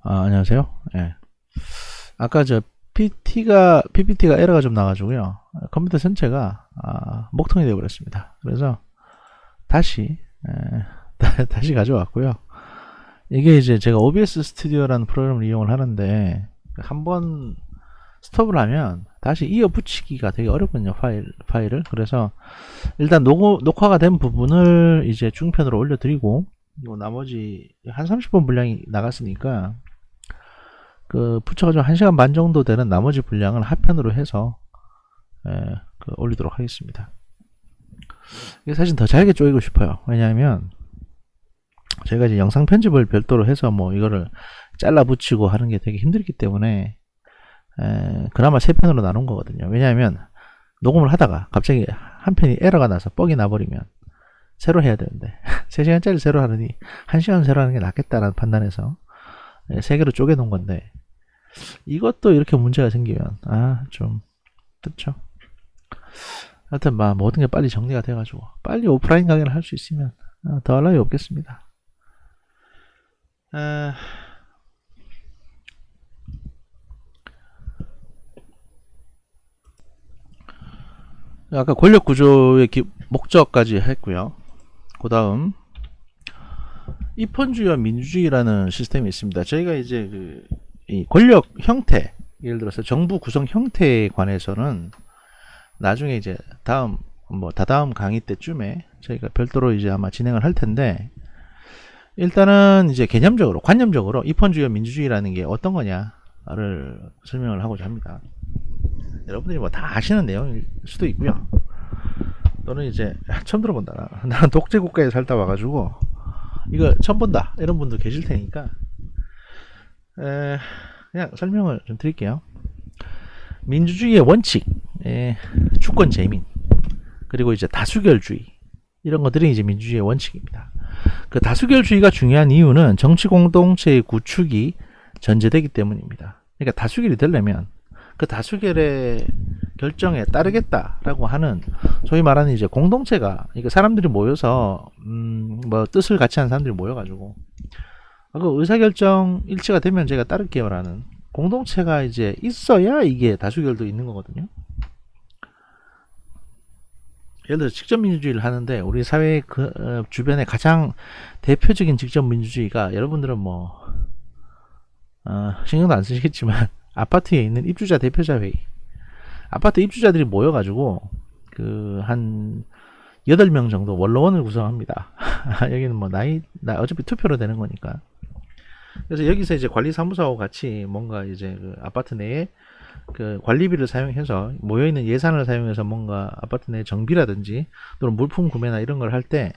안녕하세요. 예. 아까 PPT가 에러가 좀 나가지고요. 컴퓨터 전체가 목통이 되어버렸습니다. 그래서 다시 다시 가져왔고요. 이게 이제 제가 OBS 스튜디오라는 프로그램을 이용을 하는데 한번 스톱을 하면 다시 이어 붙이기가 되게 어렵거든요. 파일을. 그래서 일단 녹화가 된 부분을 이제 중편으로 올려드리고, 그리고 나머지 한 30분 분량이 나갔으니까 붙여가지고 1시간 반 정도 되는 나머지 분량을 하편으로 해서 올리도록 하겠습니다. 이게 사실 더 잘게 쪼이고 싶어요. 왜냐하면 제가 이제 영상 편집을 별도로 해서 뭐 이거를 잘라 붙이고 하는 게 되게 힘들기 때문에 그나마 세 편으로 나눈 거거든요. 왜냐하면 녹음을 하다가 갑자기 한 편이 에러가 나서 뻑이 나버리면 새로 해야 되는데 3시간짜리 새로 하느니 1시간 새로 하는 게 낫겠다라는 판단에서 세 개로 쪼개 놓은 건데, 이것도 이렇게 문제가 생기면 좀 그렇죠. 하여튼 모든 게 빨리 정리가 돼가지고 빨리 오프라인 강의를 할 수 있으면 더할 나위 없겠습니다. 아까 권력 구조의 목적까지 했고요. 그 다음 입헌주의와 민주주의라는 시스템이 있습니다. 저희가 이제 이 권력 형태, 예를 들어서 정부 구성 형태에 관해서는 나중에 이제 다다음 강의 때쯤에 저희가 별도로 이제 아마 진행을 할 텐데, 일단은 이제 개념적으로, 관념적으로 입헌주의와 민주주의라는 게 어떤 거냐를 설명을 하고자 합니다. 여러분들이 뭐 다 아시는 내용일 수도 있고요. 또는 이제 처음 들어본다. 나는 독재 국가에 살다 와가지고 이거 처음 본다 이런 분도 계실 테니까 그냥 설명을 좀 드릴게요. 민주주의의 원칙, 주권 재민, 그리고 이제 다수결주의, 이런 것들이 이제 민주주의의 원칙입니다. 그 다수결주의가 중요한 이유는 정치 공동체의 구축이 전제되기 때문입니다. 그러니까 다수결이 되려면 그 다수결의 결정에 따르겠다라고 하는, 소위 말하는 이제 공동체가, 그러니까 사람들이 모여서 뭐 뜻을 같이 하는 사람들이 모여가지고 그 의사결정 일치가 되면 제가 따를게요라는 공동체가 이제 있어야 이게 다수결도 있는 거거든요. 예를 들어 직접민주주의를 하는데 우리 사회 주변에 가장 대표적인 직접민주주의가, 여러분들은 뭐 신경도 안 쓰시겠지만 아파트에 있는 입주자 대표자 회의, 아파트 입주자들이 모여가지고 한 8명 정도 원로원을 구성합니다. 여기는 뭐 어차피 투표로 되는 거니까. 그래서 여기서 이제 관리사무소하고 같이 뭔가 이제 아파트 내에 관리비를 사용해서, 모여있는 예산을 사용해서 뭔가 아파트 내 정비라든지 또는 물품 구매나 이런 걸 할 때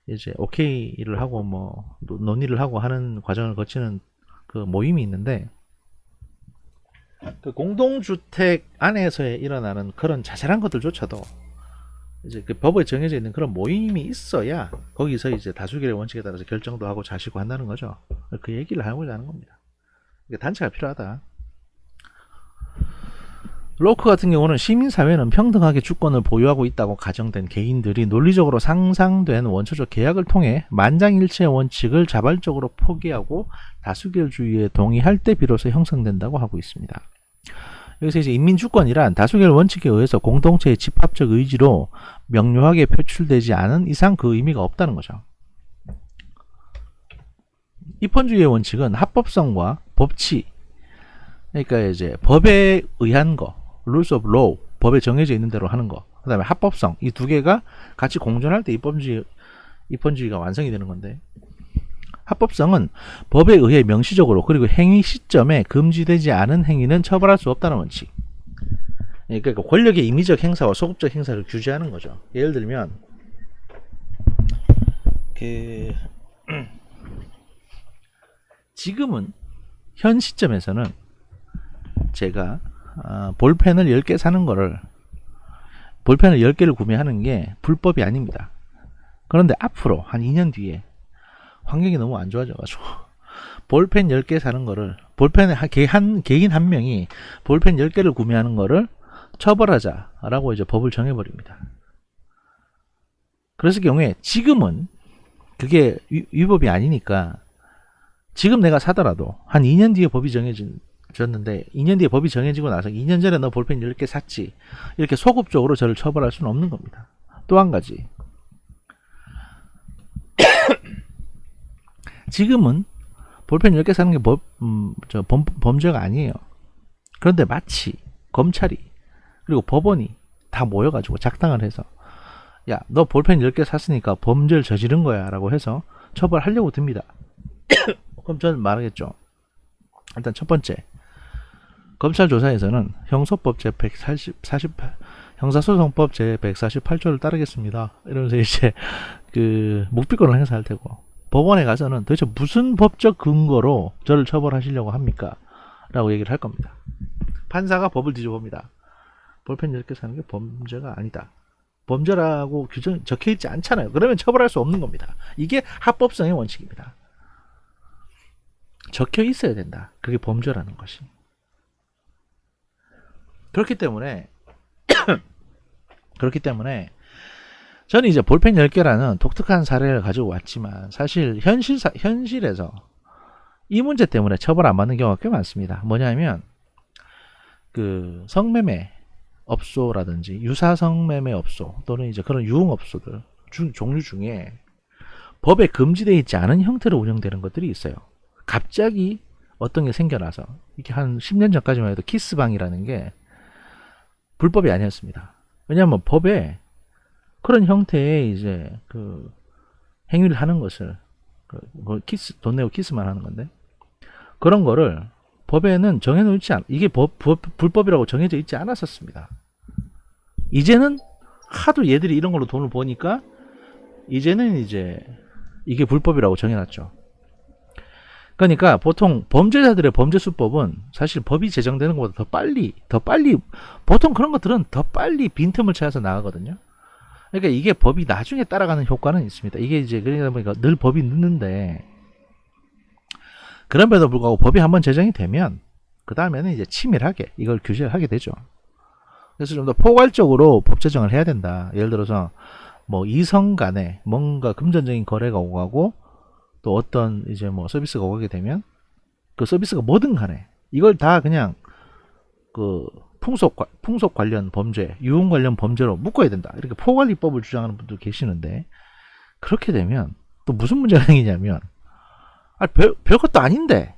이제 오케이를 하고 뭐 논의를 하고 하는 과정을 거치는 그 모임이 있는데, 그 공동주택 안에서 일어나는 그런 자잘한 것들조차도 이제 그 법에 정해져 있는 그런 모임이 있어야 거기서 이제 다수결의 원칙에 따라서 결정도 하고 자시고 한다는 거죠. 그 얘기를 하고자 하는 겁니다. 단체가 필요하다. 로크 같은 경우는 시민사회는 평등하게 주권을 보유하고 있다고 가정된 개인들이 논리적으로 상상된 원초적 계약을 통해 만장일치의 원칙을 자발적으로 포기하고 다수결주의에 동의할 때 비로소 형성된다고 하고 있습니다. 여기서 이제 인민주권이란 다수결 원칙에 의해서 공동체의 집합적 의지로 명료하게 표출되지 않은 이상 그 의미가 없다는 거죠. 입헌주의의 원칙은 합법성과 법치, 그러니까 이제 법에 의한 거, rules of law, 법에 정해져 있는 대로 하는 거, 그 다음에 합법성, 이 두 개가 같이 공존할 때 입헌주의가 완성이 되는 건데, 합법성은 법에 의해 명시적으로 그리고 행위 시점에 금지되지 않은 행위는 처벌할 수 없다는 원칙. 그러니까 권력의 임의적 행사와 소급적 행사를 규제하는 거죠. 예를 들면 지금은 현 시점에서는 제가 볼펜을 10개 사는 거를, 볼펜을 10개를 구매하는 게 불법이 아닙니다. 그런데 앞으로 한 2년 뒤에 환경이 너무 안 좋아져가지고 볼펜 10개 사는 거를, 볼펜에 개인 한 명이 볼펜 10개를 구매하는 거를 처벌하자라고 이제 법을 정해버립니다. 그랬을 경우에 지금은 그게 위법이 아니니까 지금 내가 사더라도 한 2년 뒤에 법이 정해졌는데 2년 뒤에 법이 정해지고 나서 2년 전에 너 볼펜 10개 샀지, 이렇게 소급적으로 저를 처벌할 수는 없는 겁니다. 또 한 가지, 지금은 볼펜 10개 사는 게 범죄가 아니에요. 그런데 마치 검찰이 그리고 법원이 다 모여가지고 작당을 해서 야, 너 볼펜 10개 샀으니까 범죄를 저지른 거야 라고 해서 처벌하려고 듭니다. 그럼 저는 말하겠죠. 일단 첫 번째, 검찰 조사에서는 형소법 제 148, 형사소송법 제 148조를 따르겠습니다, 이러면서 이제 그 묵비권을 행사할 테고, 법원에 가서는 도대체 무슨 법적 근거로 저를 처벌하시려고 합니까? 라고 얘기를 할 겁니다. 판사가 법을 뒤져봅니다. 볼펜 10개 사는 게 범죄가 아니다, 범죄라고 규정 적혀있지 않잖아요. 그러면 처벌할 수 없는 겁니다. 이게 합법성의 원칙입니다. 적혀 있어야 된다, 그게 범죄라는 것이. 그렇기 때문에 저는 이제 볼펜 10개라는 독특한 사례를 가지고 왔지만, 사실 현실에서 이 문제 때문에 처벌 안 받는 경우가 꽤 많습니다. 뭐냐면 그 성매매 업소라든지 유사 성매매 업소 또는 이제 그런 유흥업소들 종류 중에 법에 금지되어 있지 않은 형태로 운영되는 것들이 있어요. 갑자기 어떤 게 생겨나서, 이게 한 10년 전까지만 해도 키스방이라는 게 불법이 아니었습니다. 왜냐하면 법에 그런 형태의 이제 그 행위를 하는 것을 돈 내고 키스만 하는 건데, 그런 거를 법에는 정해놓지 이게 불법이라고 정해져 있지 않았었습니다. 이제는 하도 얘들이 이런 걸로 돈을 버니까 이제는 이제 이게 불법이라고 정해놨죠. 그러니까 보통 범죄자들의 범죄수법은 사실 법이 제정되는 것보다 더 빨리 보통 그런 것들은 더 빨리 빈틈을 찾아서 나가거든요. 그러니까 이게 법이 나중에 따라가는 효과는 있습니다. 이게 이제 그러다 보니까 늘 법이 늦는데, 그럼에도 불구하고 법이 한번 제정이 되면 그 다음에는 이제 치밀하게 이걸 규제를 하게 되죠. 그래서 좀 더 포괄적으로 법 제정을 해야 된다. 예를 들어서 뭐 이성 간에 뭔가 금전적인 거래가 오가고 또 어떤 이제 뭐 서비스가 오게 되면 그 서비스가 뭐든 간에 이걸 다 그냥 그 풍속 관련 범죄, 유흥 관련 범죄로 묶어야 된다, 이렇게 포괄입법을 주장하는 분도 계시는데, 그렇게 되면 또 무슨 문제가 생기냐면 별것도 아닌데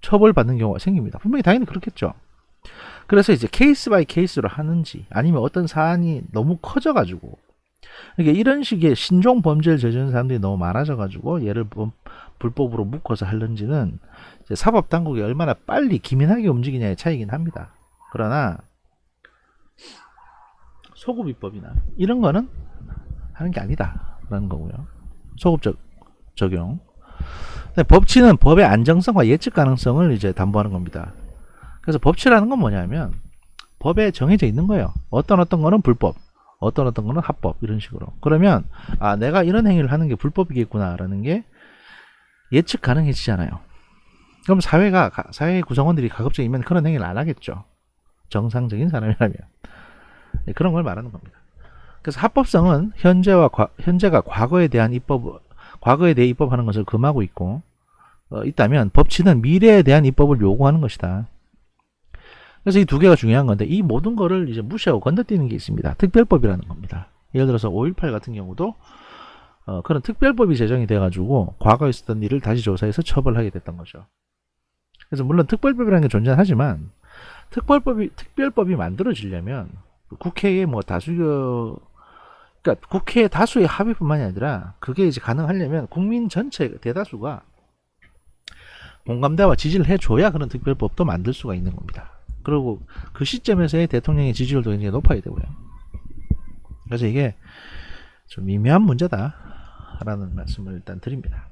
처벌받는 경우가 생깁니다. 분명히 당연히 그렇겠죠. 그래서 이제 케이스 바이 케이스로 하는지 아니면 어떤 사안이 너무 커져가지고, 그러니까 이런 식의 신종 범죄를 저지르는 사람들이 너무 많아져가지고 얘를 불법으로 묶어서 하는지는 사법당국이 얼마나 빨리 기민하게 움직이냐의 차이긴 합니다. 그러나 소급입법이나 이런 거는 하는 게 아니다 라는 거고요. 소급적 적용. 법치는 법의 안정성과 예측 가능성을 이제 담보하는 겁니다. 그래서 법치라는 건 뭐냐면 법에 정해져 있는 거예요. 어떤 거는 불법, 어떤 거는 합법, 이런 식으로. 그러면 아, 내가 이런 행위를 하는 게 불법이겠구나 라는 게 예측 가능해지잖아요. 그럼 사회 구성원들이 가급적이면 그런 행위를 안 하겠죠. 정상적인 사람이라면. 그런 걸 말하는 겁니다. 그래서 합법성은 현재가 과거에 대해 입법하는 것을 금하고 있다면 법치는 미래에 대한 입법을 요구하는 것이다. 그래서 이 두 개가 중요한 건데, 이 모든 거를 이제 무시하고 건너뛰는 게 있습니다. 특별법이라는 겁니다. 예를 들어서 5.18 같은 경우도 그런 특별법이 제정이 돼가지고 과거에 있었던 일을 다시 조사해서 처벌하게 됐던 거죠. 그래서 물론 특별법이라는 게 존재하지만 특별법이 만들어지려면 국회의 뭐 그러니까 국회 다수의 합의뿐만이 아니라 그게 이제 가능하려면 국민 전체 대다수가 공감대와 지지를 해줘야 그런 특별법도 만들 수가 있는 겁니다. 그리고 그 시점에서의 대통령의 지지율도 굉장히 높아야 되고요. 그래서 이게 좀 미묘한 문제다라는 말씀을 일단 드립니다.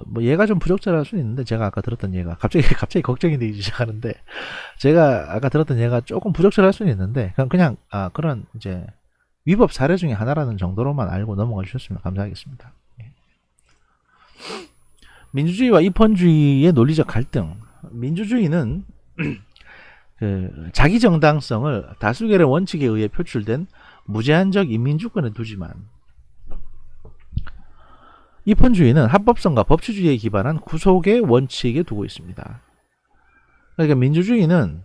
뭐 얘가 좀 부적절할 수는 있는데, 제가 아까 들었던 얘가 갑자기 걱정이 되기 시작하는데, 제가 아까 들었던 얘가 조금 부적절할 수는 있는데 그냥 그런 이제 위법 사례 중에 하나라는 정도로만 알고 넘어가 주셨으면 감사하겠습니다. 민주주의와 입헌주의의 논리적 갈등. 민주주의는 그 자기 정당성을 다수결의 원칙에 의해 표출된 무제한적 인민주권에 두지만, 입헌주의는 합법성과 법치주의에 기반한 구속의 원칙에 두고 있습니다. 그러니까 민주주의는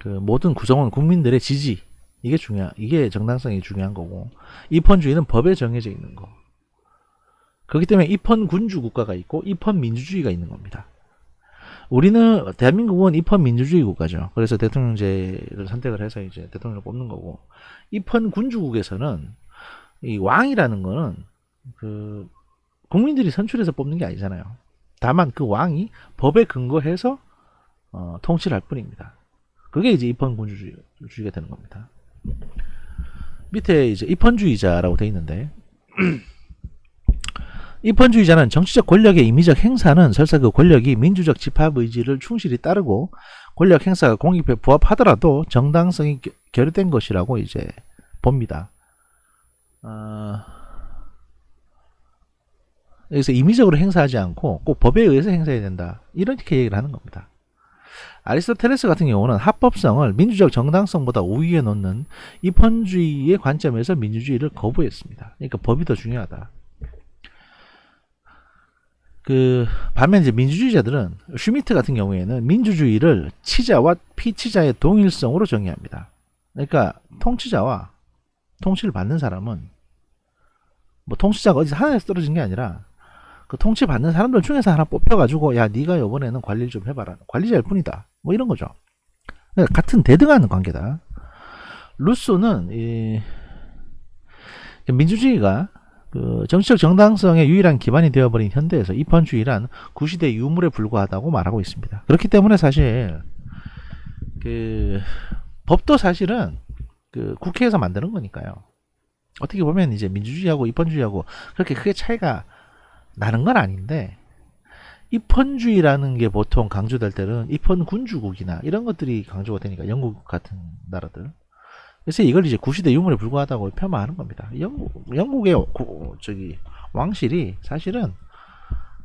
그 모든 구성원 국민들의 지지, 이게 정당성이 중요한 거고, 입헌주의는 법에 정해져 있는 거. 그렇기 때문에 입헌군주 국가가 있고 입헌민주주의가 있는 겁니다. 우리는 대한민국은 입헌민주주의 국가죠. 그래서 대통령제를 선택을 해서 이제 대통령을 뽑는 거고, 입헌군주국에서는 이 왕이라는 거는 그 국민들이 선출해서 뽑는 게 아니잖아요. 다만 그 왕이 법에 근거해서 통치를 할 뿐입니다. 그게 이제 입헌군주주의가 되는 겁니다. 밑에 이제 입헌주의자라고 되어 있는데 입헌주의자는 정치적 권력의 임의적 행사는 설사 그 권력이 민주적 집합 의지를 충실히 따르고 권력 행사가 공익에 부합하더라도 정당성이 결여된 것이라고 이제 봅니다. 여기서 임의적으로 행사하지 않고 꼭 법에 의해서 행사해야 된다, 이렇게 얘기를 하는 겁니다. 아리스토텔레스 같은 경우는 합법성을 민주적 정당성보다 우위에 놓는 입헌주의의 관점에서 민주주의를 거부했습니다. 그러니까 법이 더 중요하다. 반면 이제 민주주의자들은 슈미트 같은 경우에는 민주주의를 치자와 피치자의 동일성으로 정의합니다. 그러니까 통치자와 통치를 받는 사람은 뭐 통치자가 어디서 하늘에서 떨어진 게 아니라 그 통치 받는 사람들 중에서 하나 뽑혀가지고 야 네가 이번에는 관리를 좀 해봐라, 관리자일 뿐이다, 뭐 이런 거죠. 그러니까 같은 대등한 관계다. 루소는 민주주의가 그 정치적 정당성의 유일한 기반이 되어버린 현대에서 입헌주의란 구시대 유물에 불과하다고 말하고 있습니다. 그렇기 때문에 사실 그 법도 사실은 그 국회에서 만드는 거니까요. 어떻게 보면 이제 민주주의하고 입헌주의하고 그렇게 크게 차이가 나는 건 아닌데, 입헌주의라는 게 보통 강조될 때는 입헌군주국이나 이런 것들이 강조가 되니까, 영국 같은 나라들. 그래서 이걸 이제 구시대 유물에 불과하다고 폄하하는 겁니다. 영국의 왕실이 사실은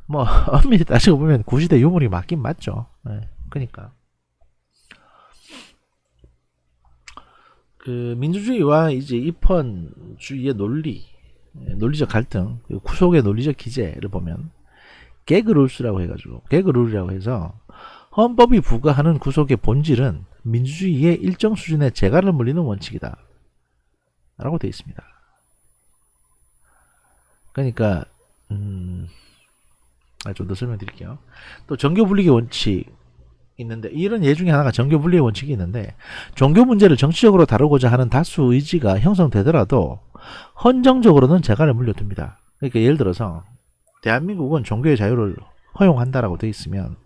뭐 엄밀히 따지고 보면 구시대 유물이 맞긴 맞죠. 네, 그러니까 그 민주주의와 이제 입헌주의의 논리적 갈등, 구속의 논리적 기제를 보면 개그룰스라고 해가지고, 개그룰이라고 해서 헌법이 부과하는 구속의 본질은 민주주의의 일정 수준의 재갈을 물리는 원칙이다 라고 되어 있습니다. 그러니까 좀 더 설명드릴게요. 또 정교분리의 원칙 있는데, 이런 예 중에 하나가 정교분리의 원칙이 있는데, 종교 문제를 정치적으로 다루고자 하는 다수 의지가 형성되더라도 헌정적으로는 재갈을 물려둡니다. 그러니까 예를 들어서 대한민국은 종교의 자유를 허용한다라고 되어 있으면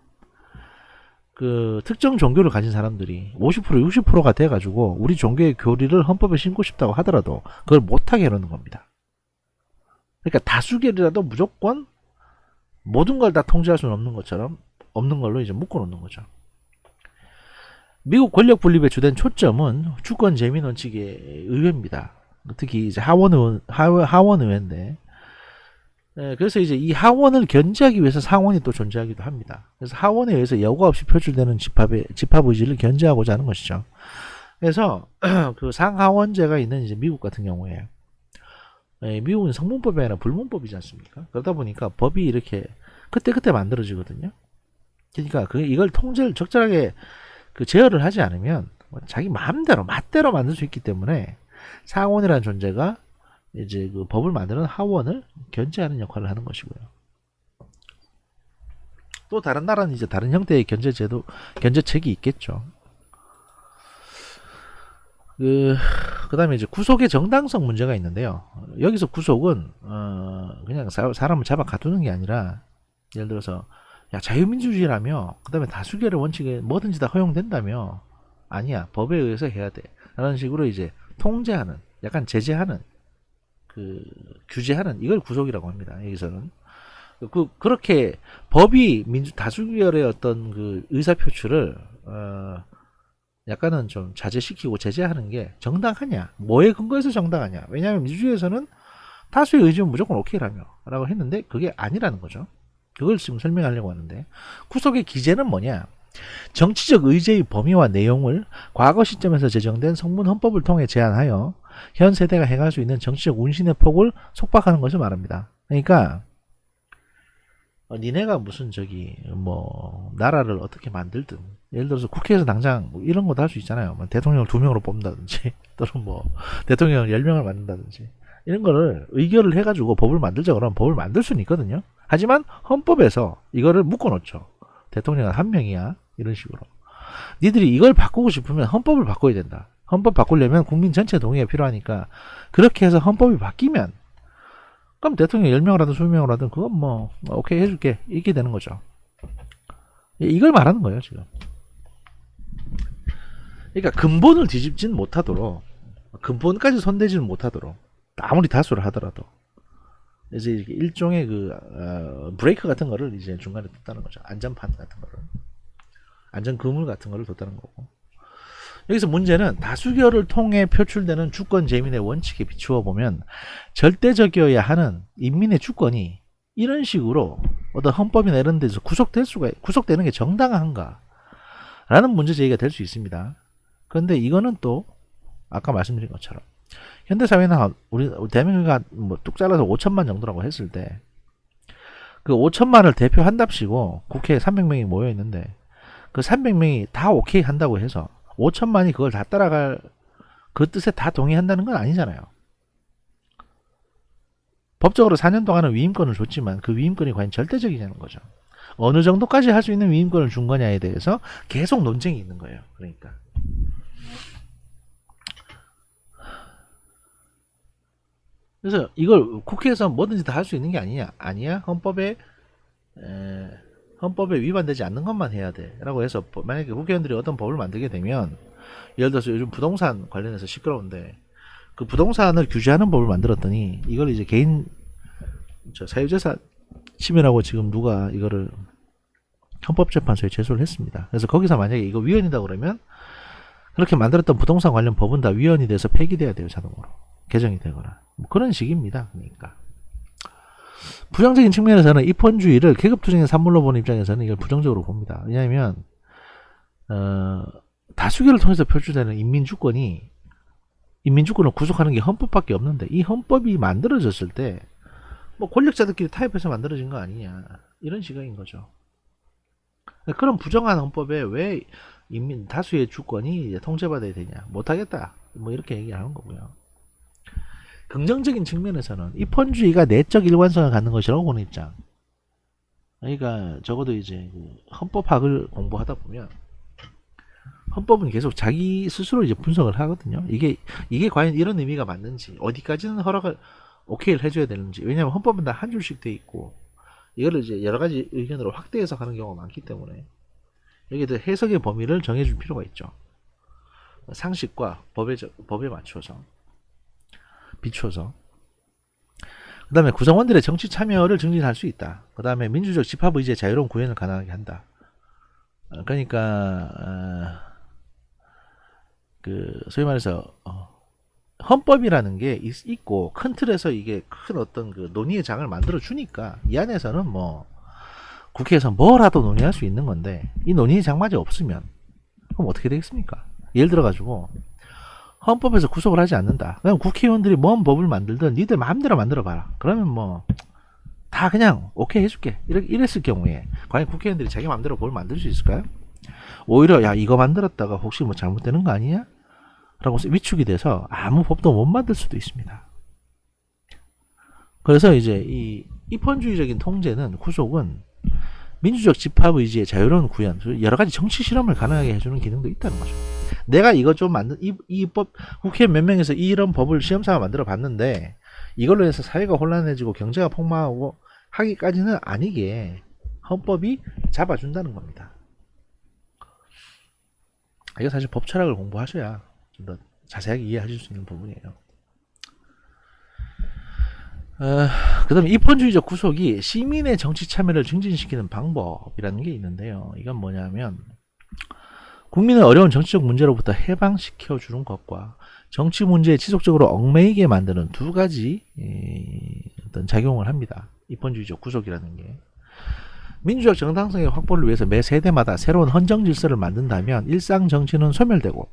그 특정 종교를 가진 사람들이 50% 60%가 돼가지고 우리 종교의 교리를 헌법에 심고 싶다고 하더라도 그걸 못하게 해놓는 겁니다. 그러니까 다수결이라도 무조건 모든 걸 다 통제할 수는 없는 것처럼, 없는 걸로 이제 묶어놓는 거죠. 미국 권력 분립에 주된 초점은 주권 재민 원칙의 의회입니다. 특히 이제 하원 의회인데, 그래서 이제 이 하원을 견제하기 위해서 상원이 또 존재하기도 합니다. 그래서 하원에 의해서 여과 없이 표출되는 집합 의지를 견제하고자 하는 것이죠. 그래서 그 상하원제가 있는 이제 미국 같은 경우에, 미국은 성문법이 아니라 불문법이지 않습니까? 그러다 보니까 법이 이렇게 그때그때 만들어지거든요. 그러니까 이걸 통제를 적절하게 제어를 하지 않으면 자기 마음대로 맛대로 만들 수 있기 때문에 상원이라는 존재가 이제 그 법을 만드는 하원을 견제하는 역할을 하는 것이고요. 또 다른 나라는 이제 다른 형태의 견제책이 있겠죠. 그 다음에 이제 구속의 정당성 문제가 있는데요. 여기서 구속은 그냥 사람을 잡아 가두는 게 아니라, 예를 들어서 야 자유민주주의라며, 그 다음에 다수결의 원칙에 뭐든지 다 허용된다며, 아니야 법에 의해서 해야 돼 라는 식으로 이제 통제하는, 약간 제재하는, 규제하는, 이걸 구속이라고 합니다. 여기서는 그렇게 법이 다수결의 어떤 그 의사표출을 약간은 좀 자제시키고 제재하는 게 정당하냐, 뭐에 근거해서 정당하냐. 왜냐하면 민주주의에서는 다수의 의지는 무조건 오케이라며 라고 했는데 그게 아니라는 거죠. 그걸 지금 설명하려고 하는데, 구속의 기제는 뭐냐, 정치적 의제의 범위와 내용을 과거 시점에서 제정된 성문 헌법을 통해 제한하여 현 세대가 행할 수 있는 정치적 운신의 폭을 속박하는 것을 말합니다. 그러니까 니네가 무슨 저기 뭐 나라를 어떻게 만들든 예를 들어서 국회에서 당장 뭐 이런 것도 할 수 있잖아요. 뭐 대통령을 2명으로 뽑는다든지 또는 뭐 대통령을 10명을 만든다든지 이런 거를 의결을 해가지고 법을 만들자 그러면 법을 만들 수는 있거든요. 하지만 헌법에서 이거를 묶어놓죠. 대통령은 1명이야 이런 식으로. 니들이 이걸 바꾸고 싶으면 헌법을 바꿔야 된다. 헌법 바꾸려면 국민 전체 동의가 필요하니까 그렇게 해서 헌법이 바뀌면 그럼 대통령 10명을 하든 20명을 하든 그건 뭐 오케이 해줄게 이렇게 되는 거죠. 이걸 말하는 거예요 지금. 그러니까 근본을 뒤집지는 못하도록 근본까지 손대지는 못하도록 아무리 다수를 하더라도 이제 일종의 브레이크 같은 거를 이제 중간에 뒀다는 거죠. 안전판 같은 거를 안전 그물 같은 거를 뒀다는 거고. 여기서 문제는 다수결을 통해 표출되는 주권 재민의 원칙에 비추어 보면 절대적이어야 하는 인민의 주권이 이런 식으로 어떤 헌법이나 이런 데서 구속되는 게 정당한가 라는 문제 제기가 될 수 있습니다. 그런데 이거는 또 아까 말씀드린 것처럼 현대사회나 우리 대한민국이 뭐 뚝 잘라서 5천만 정도라고 했을 때 그 5천만을 대표한답시고 국회에 300명이 모여 있는데 그 300명이 다 오케이 한다고 해서 5천만이 그걸 다 따라갈 그 뜻에 다 동의한다는 건 아니잖아요. 법적으로 4년 동안은 위임권을 줬지만 그 위임권이 과연 절대적이냐는 거죠. 어느 정도까지 할 수 있는 위임권을 준 거냐에 대해서 계속 논쟁이 있는 거예요. 그러니까 그래서 이걸 국회에서 뭐든지 다 할 수 있는 게 아니냐? 아니야. 헌법에 위반되지 않는 것만 해야 돼 라고 해서 만약에 국회의원들이 어떤 법을 만들게 되면 예를 들어서 요즘 부동산 관련해서 시끄러운데 그 부동산을 규제하는 법을 만들었더니 이걸 이제 개인 사유재산 침해라고 지금 누가 이거를 헌법재판소에 제소를 했습니다. 그래서 거기서 만약에 이거 위헌이다 그러면 그렇게 만들었던 부동산 관련 법은 다 위헌이 돼서 폐기돼야 돼요. 자동으로 개정이 되거나 뭐 그런 식입니다. 그러니까 부정적인 측면에서는 입헌주의를 계급투쟁의 산물로 보는 입장에서는 이걸 부정적으로 봅니다. 왜냐하면 다수결을 통해서 표출되는 인민주권을 구속하는 게 헌법밖에 없는데 이 헌법이 만들어졌을 때 뭐 권력자들끼리 타협해서 만들어진 거 아니냐 이런 시각인 거죠. 그런 부정한 헌법에 왜 인민 다수의 주권이 이제 통제받아야 되냐 못하겠다 뭐 이렇게 얘기하는 거고요. 긍정적인 측면에서는 입헌주의가 내적 일관성을 갖는 것이라고 보는 입장. 그러니까 적어도 이제 헌법학을 공부하다 보면 헌법은 계속 자기 스스로 이제 분석을 하거든요. 이게 과연 이런 의미가 맞는지 어디까지는 허락을 오케이를 해줘야 되는지. 왜냐하면 헌법은 다 한 줄씩 돼 있고 이거를 이제 여러 가지 의견으로 확대 해석하는 경우가 많기 때문에 여기에 대해 해석의 범위를 정해줄 필요가 있죠. 상식과 법에 맞춰서 비춰서. 그 다음에 구성원들의 정치 참여를 증진할 수 있다. 그 다음에 민주적 집합의지의 자유로운 구현을 가능하게 한다. 그러니까 소위 말해서 헌법이라는 게 있고 큰 틀에서 이게 큰 어떤 논의의 장을 만들어 주니까 이 안에서는 뭐 국회에서 뭐라도 논의할 수 있는 건데 이 논의의 장마저 없으면 그럼 어떻게 되겠습니까? 예를 들어 가지고 헌법에서 구속을 하지 않는다. 그럼 국회의원들이 뭔 법을 만들든 니들 마음대로 만들어 봐라. 그러면 뭐 다 그냥 오케이 해줄게. 이랬을 경우에 과연 국회의원들이 자기 마음대로 법을 만들 수 있을까요? 오히려 야 이거 만들었다가 혹시 뭐 잘못되는 거 아니냐? 라고 위축이 돼서 아무 법도 못 만들 수도 있습니다. 그래서 이제 이 입헌주의적인 통제는 구속은 민주적 집합의지의 자유로운 구현, 여러 가지 정치 실험을 가능하게 해주는 기능도 있다는 거죠. 내가 이거 좀 이 법, 국회 몇 명에서 이런 법을 시험삼아 만들어 봤는데 이걸로 해서 사회가 혼란해지고 경제가 폭망하고 하기까지는 아니게 헌법이 잡아준다는 겁니다. 이거 사실 법 철학을 공부하셔야 좀 더 자세하게 이해하실 수 있는 부분이에요. 그 다음에 입헌주의적 구속이 시민의 정치 참여를 증진시키는 방법이라는 게 있는데요. 이건 뭐냐면 국민의 어려운 정치적 문제로부터 해방시켜 주는 것과 정치 문제에 지속적으로 얽매이게 만드는 두 가지 어떤 작용을 합니다. 입헌주의적 구속이라는 게. 민주적 정당성의 확보를 위해서 매 세대마다 새로운 헌정 질서를 만든다면 일상 정치는 소멸되고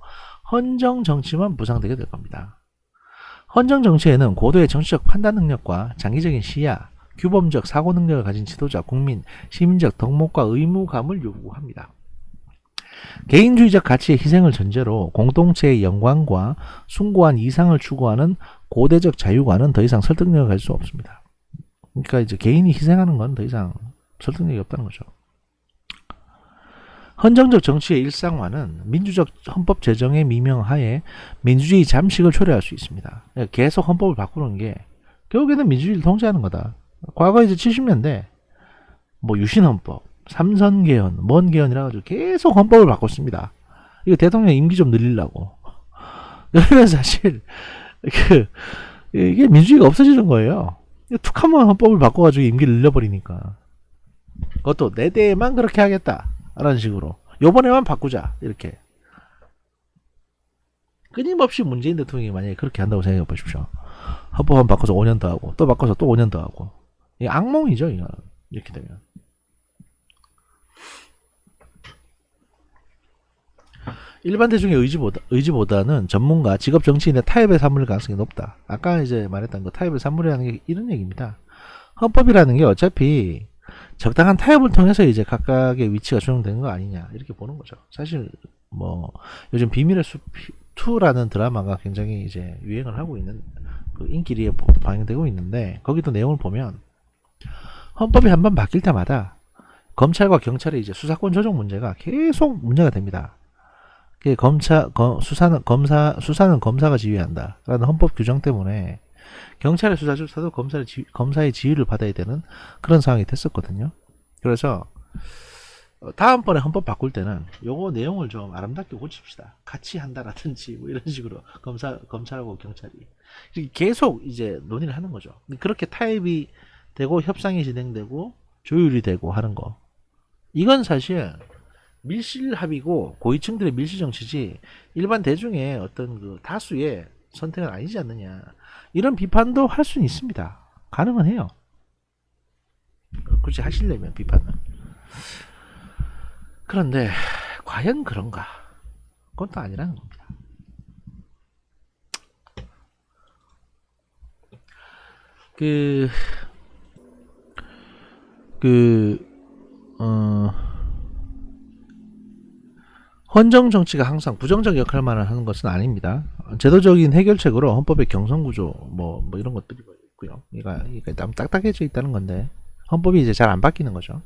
헌정 정치만 부상되게 될 겁니다. 헌정 정치에는 고도의 정치적 판단 능력과 장기적인 시야, 규범적 사고 능력을 가진 지도자, 국민, 시민적 덕목과 의무감을 요구합니다. 개인주의적 가치의 희생을 전제로 공동체의 영광과 숭고한 이상을 추구하는 고대적 자유관은 더 이상 설득력을 가질 수 없습니다. 그러니까 이제 개인이 희생하는 건 더 이상 설득력이 없다는 거죠. 헌정적 정치의 일상화는 민주적 헌법 제정의 미명하에 민주주의 잠식을 초래할 수 있습니다. 계속 헌법을 바꾸는 게 결국에는 민주주의를 통제하는 거다. 과거 이제 70년대 뭐 유신헌법, 삼선개헌, 뭔개헌이라 가지고 계속 헌법을 바꿨습니다. 이거 대통령 임기 좀 늘리려고. 그러면 사실 이게 민주주의가 없어지는 거예요. 툭 한번 헌법을 바꿔가지고 임기를 늘려버리니까. 그것도 내 때에만 그렇게 하겠다 라는 식으로 요번에만 바꾸자 이렇게. 끊임없이 문재인 대통령이 만약에 그렇게 한다고 생각해 보십시오. 헌법 한번 바꿔서 5년 더 하고 또 바꿔서 또 5년 더 하고. 이게 악몽이죠 이거. 이렇게 되면. 일반 대중의 의지보다는 전문가, 직업 정치인의 타협의 산물일 가능성이 높다. 아까 이제 말했던 그 타협의 산물이라는 게 이런 얘기입니다. 헌법이라는 게 어차피 적당한 타협을 통해서 이제 각각의 위치가 조정되는 거 아니냐 이렇게 보는 거죠. 사실 뭐 요즘 비밀의 숲 2라는 드라마가 굉장히 이제 유행을 하고 있는 그 인기리에 방영되고 있는데 거기도 내용을 보면 헌법이 한번 바뀔 때마다 검찰과 경찰의 이제 수사권 조정 문제가 계속 문제가 됩니다. 수사는 검사가 지휘한다라는 헌법 규정 때문에 경찰의 수사조차도 검사의 지휘를 받아야 되는 그런 상황이 됐었거든요. 그래서 다음번에 헌법 바꿀 때는 요거 내용을 좀 아름답게 고칩시다. 같이 한다라든지 뭐 이런 식으로 검찰하고 경찰이 계속 이제 논의를 하는 거죠. 그렇게 타협이 되고 협상이 진행되고 조율이 되고 하는 거. 이건 사실 밀실합의고 고위층들의 밀실정치지 일반 대중의 어떤 그 다수의 선택은 아니지 않느냐 이런 비판도 할 수는 있습니다. 가능은 해요. 굳이 하시려면 비판은. 그런데 과연 그런가? 그건 또 아니라는 겁니다. 헌정 정치가 항상 부정적 역할만 하는 것은 아닙니다. 제도적인 해결책으로 헌법의 경선구조 뭐 이런 것들이 있고요. 이게 너무 딱딱해져 있다는 건데 헌법이 이제 잘 안 바뀌는 거죠.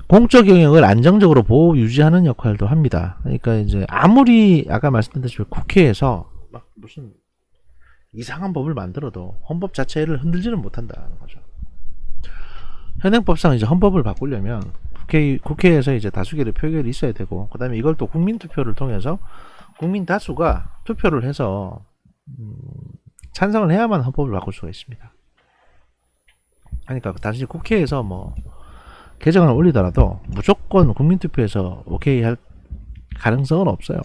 공적 영역을 안정적으로 보호 유지하는 역할도 합니다. 그러니까 이제 아무리 아까 말씀드렸듯이 국회에서 막 무슨 이상한 법을 만들어도 헌법 자체를 흔들지는 못한다는 거죠. 현행법상 이제 헌법을 바꾸려면 국회에서 이제 다수결의 표결이 있어야 되고, 그 다음에 이걸 또 국민투표를 통해서 국민 다수가 투표를 해서 찬성을 해야만 헌법을 바꿀 수가 있습니다. 그러니까 다시 국회에서 뭐 개정을 올리더라도 무조건 국민투표에서 오케이 할 가능성은 없어요.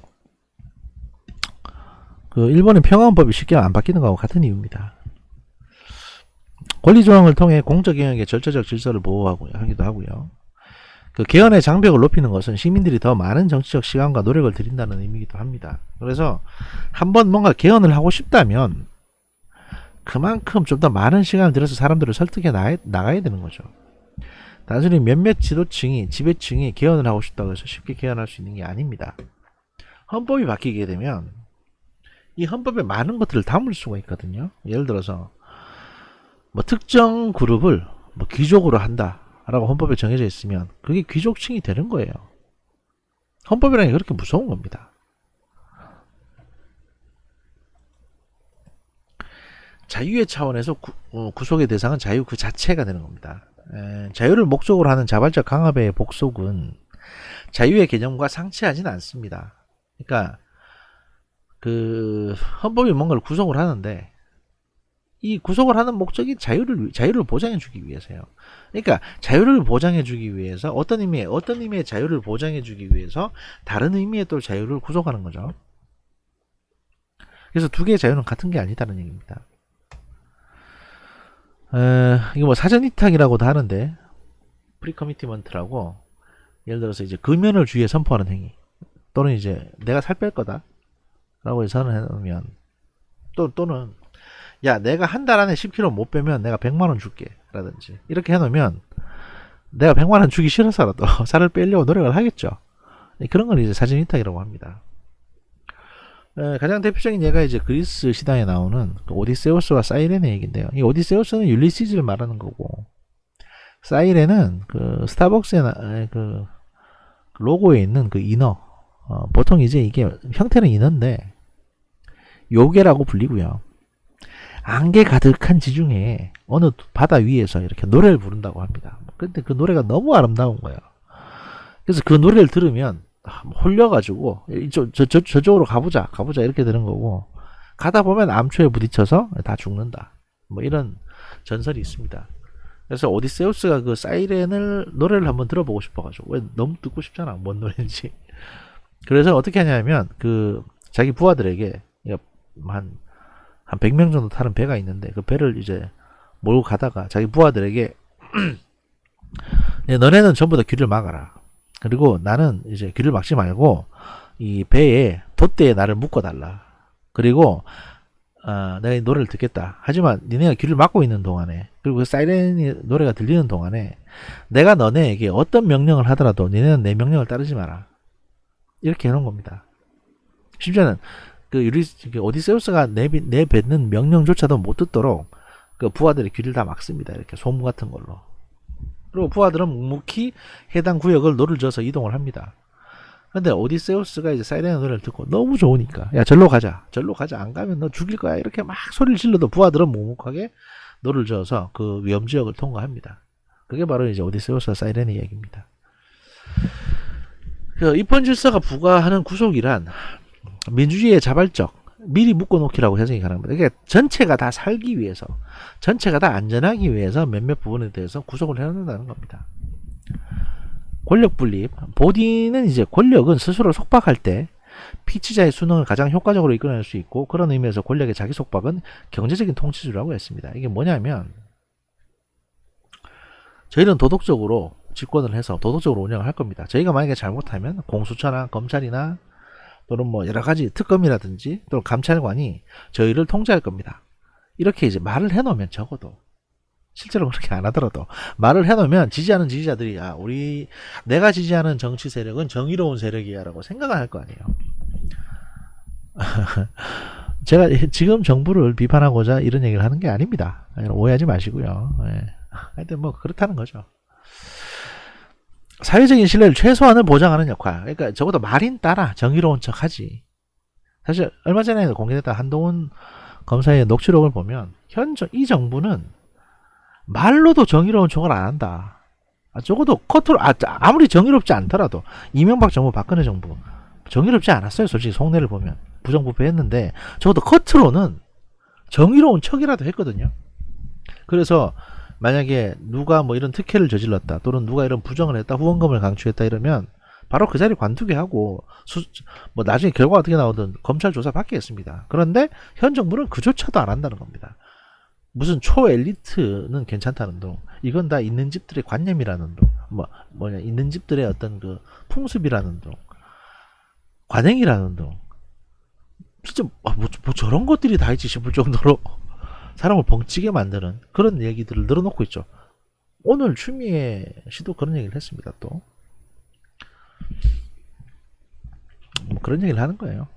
그 일본의 평화헌법이 쉽게 안 바뀌는 거하고 같은 이유입니다. 권리조항을 통해 공적 영역의 절차적 질서를 보호하기도 하고요. 그 개헌의 장벽을 높이는 것은 시민들이 더 많은 정치적 시간과 노력을 들인다는 의미이기도 합니다. 그래서 한번 뭔가 개헌을 하고 싶다면 그만큼 좀 더 많은 시간을 들여서 사람들을 설득해 나가야 되는 거죠. 단순히 몇몇 지배층이 개헌을 하고 싶다고 해서 쉽게 개헌할 수 있는 게 아닙니다. 헌법이 바뀌게 되면 이 헌법에 많은 것들을 담을 수가 있거든요. 예를 들어서 뭐 특정 그룹을 뭐 귀족으로 한다 라고 헌법에 정해져 있으면 그게 귀족층이 되는 거예요. 헌법이라는 게 그렇게 무서운 겁니다. 자유의 차원에서 구속의 대상은 자유 그 자체가 되는 겁니다. 자유를 목적으로 하는 자발적 강압의 복속은 자유의 개념과 상치하지는 않습니다. 그러니까 그 헌법이 뭔가를 구속을 하는데 이 구속을 하는 목적이 자유를 보장해 주기 위해서요. 그러니까 자유를 보장해 주기 위해서 어떤 의미의 자유를 보장해 주기 위해서 다른 의미의 또 자유를 구속하는 거죠. 그래서 두 개의 자유는 같은 게 아니다는 얘기입니다. 이거 뭐 사전 위탁이라고도 하는데 프리커미티먼트라고 예를 들어서 이제 금연을 주의에 선포하는 행위 또는 이제 내가 살 뺄 거다 라고 선언해 놓으면 또는 야 내가 한 달 안에 10kg 못 빼면 내가 100만원 줄게 라든지 이렇게 해놓으면 내가 100만원 주기 싫어서라도 살을 빼려고 노력을 하겠죠. 그런 걸 이제 사진 위탁이라고 합니다. 가장 대표적인 예가 이제 그리스 시당에 나오는 그 오디세우스와 사이렌의 얘기인데요. 이 오디세우스는 율리시즈를 말하는 거고, 사이렌은 그 스타벅스의 그 로고에 있는 그 인어, 보통 이제 이게 형태는 인어인데 요괴라고 불리고요. 안개 가득한 지중해에 어느 바다 위에서 이렇게 노래를 부른다고 합니다. 근데 그 노래가 너무 아름다운 거예요. 그래서 그 노래를 들으면 홀려가지고 저쪽으로 가보자 이렇게 되는 거고, 가다 보면 암초에 부딪혀서 다 죽는다, 뭐 이런 전설이 있습니다. 그래서 오디세우스가 그 사이렌을 노래를 한번 들어보고 싶어가지고, 왜 너무 듣고 싶잖아 뭔 노래인지. 그래서 어떻게 하냐면 그 자기 부하들에게 한 100명 정도 타는 배가 있는데 그 배를 이제 몰고 가다가 자기 부하들에게 너네는 전부 다 귀를 막아라. 그리고 나는 이제 귀를 막지 말고 이 배에 돛대에 나를 묶어달라. 그리고 내가 이 노래를 듣겠다. 하지만 니네가 귀를 막고 있는 동안에, 그리고 그 사이렌 노래가 들리는 동안에 내가 너네에게 어떤 명령을 하더라도 니네는 내 명령을 따르지 마라. 이렇게 해놓은 겁니다. 심지어는 그 오디세우스가 내뱉는 명령조차도 못 듣도록 그 부하들이 귀를 다 막습니다. 이렇게 소문 같은 걸로. 그리고 부하들은 묵묵히 해당 구역을 노를 져서 이동을 합니다. 근데 오디세우스가 이제 사이렌의 노래를 듣고 너무 좋으니까 야 절로 가자 안 가면 너 죽일 거야 이렇게 막 소리를 질러도 부하들은 묵묵하게 노를 저어서 그 위험지역을 통과합니다. 그게 바로 이제 오디세우스와 사이렌의 이야기입니다. 그 입헌질서가 부과하는 구속이란 민주주의의 자발적 미리 묶어놓기라고 해석이 가능합니다. 그러니까 전체가 다 살기 위해서, 전체가 다 안전하기 위해서 몇몇 부분에 대해서 구속을 해놓는다는 겁니다. 권력 분립, 보디는 이제 권력은 스스로 속박할 때 피치자의 수능을 가장 효과적으로 이끌어낼 수 있고, 그런 의미에서 권력의 자기 속박은 경제적인 통치주라고 했습니다. 이게 뭐냐면 저희는 도덕적으로 집권을 해서 도덕적으로 운영을 할 겁니다. 저희가 만약에 잘못하면 공수처나 검찰이나 또는 뭐 여러가지 특검이라든지 또는 감찰관이 저희를 통제할 겁니다. 이렇게 이제 말을 해놓으면, 적어도 실제로 그렇게 안 하더라도 말을 해놓으면 지지하는 지지자들이 내가 지지하는 정치 세력은 정의로운 세력이야 라고 생각을 할 거 아니에요. 제가 지금 정부를 비판하고자 이런 얘기를 하는 게 아닙니다. 오해하지 마시고요. 하여튼 뭐 그렇다는 거죠. 사회적인 신뢰를 최소한을 보장하는 역할. 그러니까 적어도 말인 따라 정의로운 척 하지. 사실 얼마 전에 공개됐던 한동훈 검사의 녹취록을 보면 이 정부는 말로도 정의로운 척을 안 한다. 적어도 겉으로 아무리 정의롭지 않더라도 이명박 정부, 박근혜 정부 정의롭지 않았어요. 솔직히 속내를 보면 부정부패했는데 적어도 겉으로는 정의로운 척이라도 했거든요. 그래서 만약에 누가 뭐 이런 특혜를 저질렀다, 또는 누가 이런 부정을 했다, 후원금을 강추했다 이러면 바로 그 자리 관두게 하고 뭐 나중에 결과가 어떻게 나오든 검찰 조사 받겠습니다. 그런데 현 정부는 그조차도 안 한다는 겁니다. 무슨 초엘리트는 괜찮다는 둥, 이건 다 있는 집들의 관념이라는 둥, 있는 집들의 어떤 그 풍습이라는 둥, 관행이라는 둥, 진짜 뭐 저런 것들이 다 있지 싶을 정도로 사람을 벙찌게 만드는 그런 얘기들을 늘어놓고 있죠. 오늘 추미애 씨도 그런 얘기를 했습니다. 또 뭐 그런 얘기를 하는 거예요.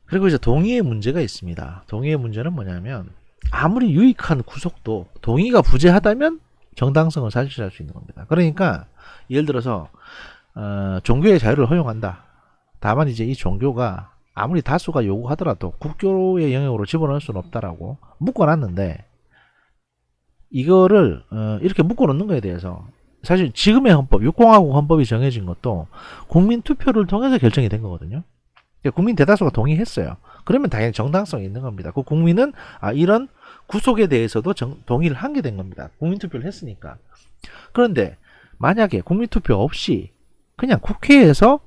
그리고 이제 동의의 문제가 있습니다. 동의의 문제는 뭐냐면 아무리 유익한 구속도 동의가 부재하다면 정당성을 상실할 수 있는 겁니다. 그러니까 예를 들어서 종교의 자유를 허용한다. 다만 이제 이 종교가 아무리 다수가 요구하더라도 국교의 영역으로 집어넣을 수는 없다라고 묶어놨는데, 이거를 이렇게 묶어놓는 거에 대해서 사실 지금의 헌법, 6공화국 헌법이 정해진 것도 국민투표를 통해서 결정이 된 거거든요. 국민 대다수가 동의했어요. 그러면 당연히 정당성이 있는 겁니다. 그 국민은 이런 구속에 대해서도 동의를 하게 된 겁니다. 국민투표를 했으니까. 그런데 만약에 국민투표 없이 그냥 국회에서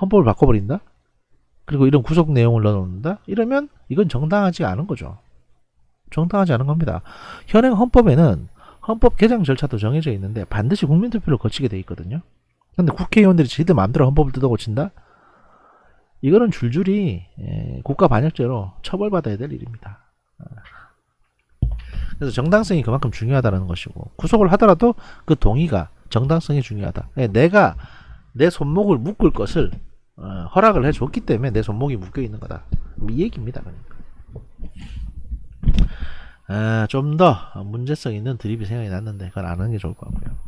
헌법을 바꿔버린다? 그리고 이런 구속 내용을 넣어놓는다? 이러면 이건 정당하지 않은 거죠. 정당하지 않은 겁니다. 현행 헌법에는 헌법 개정 절차도 정해져 있는데 반드시 국민투표를 거치게 돼 있거든요. 근데 국회의원들이 지들 마음대로 헌법을 뜯어고친다? 이거는 줄줄이 국가 반역죄로 처벌받아야 될 일입니다. 그래서 정당성이 그만큼 중요하다는 것이고, 구속을 하더라도 그 동의가 정당성이 중요하다. 내가 내 손목을 묶을 것을 허락을 해줬기 때문에 내 손목이 묶여 있는 거다. 이 얘기입니다. 그러니까. 좀 더 문제성 있는 드립이 생각이 났는데 그건 안 하는 게 좋을 것 같고요.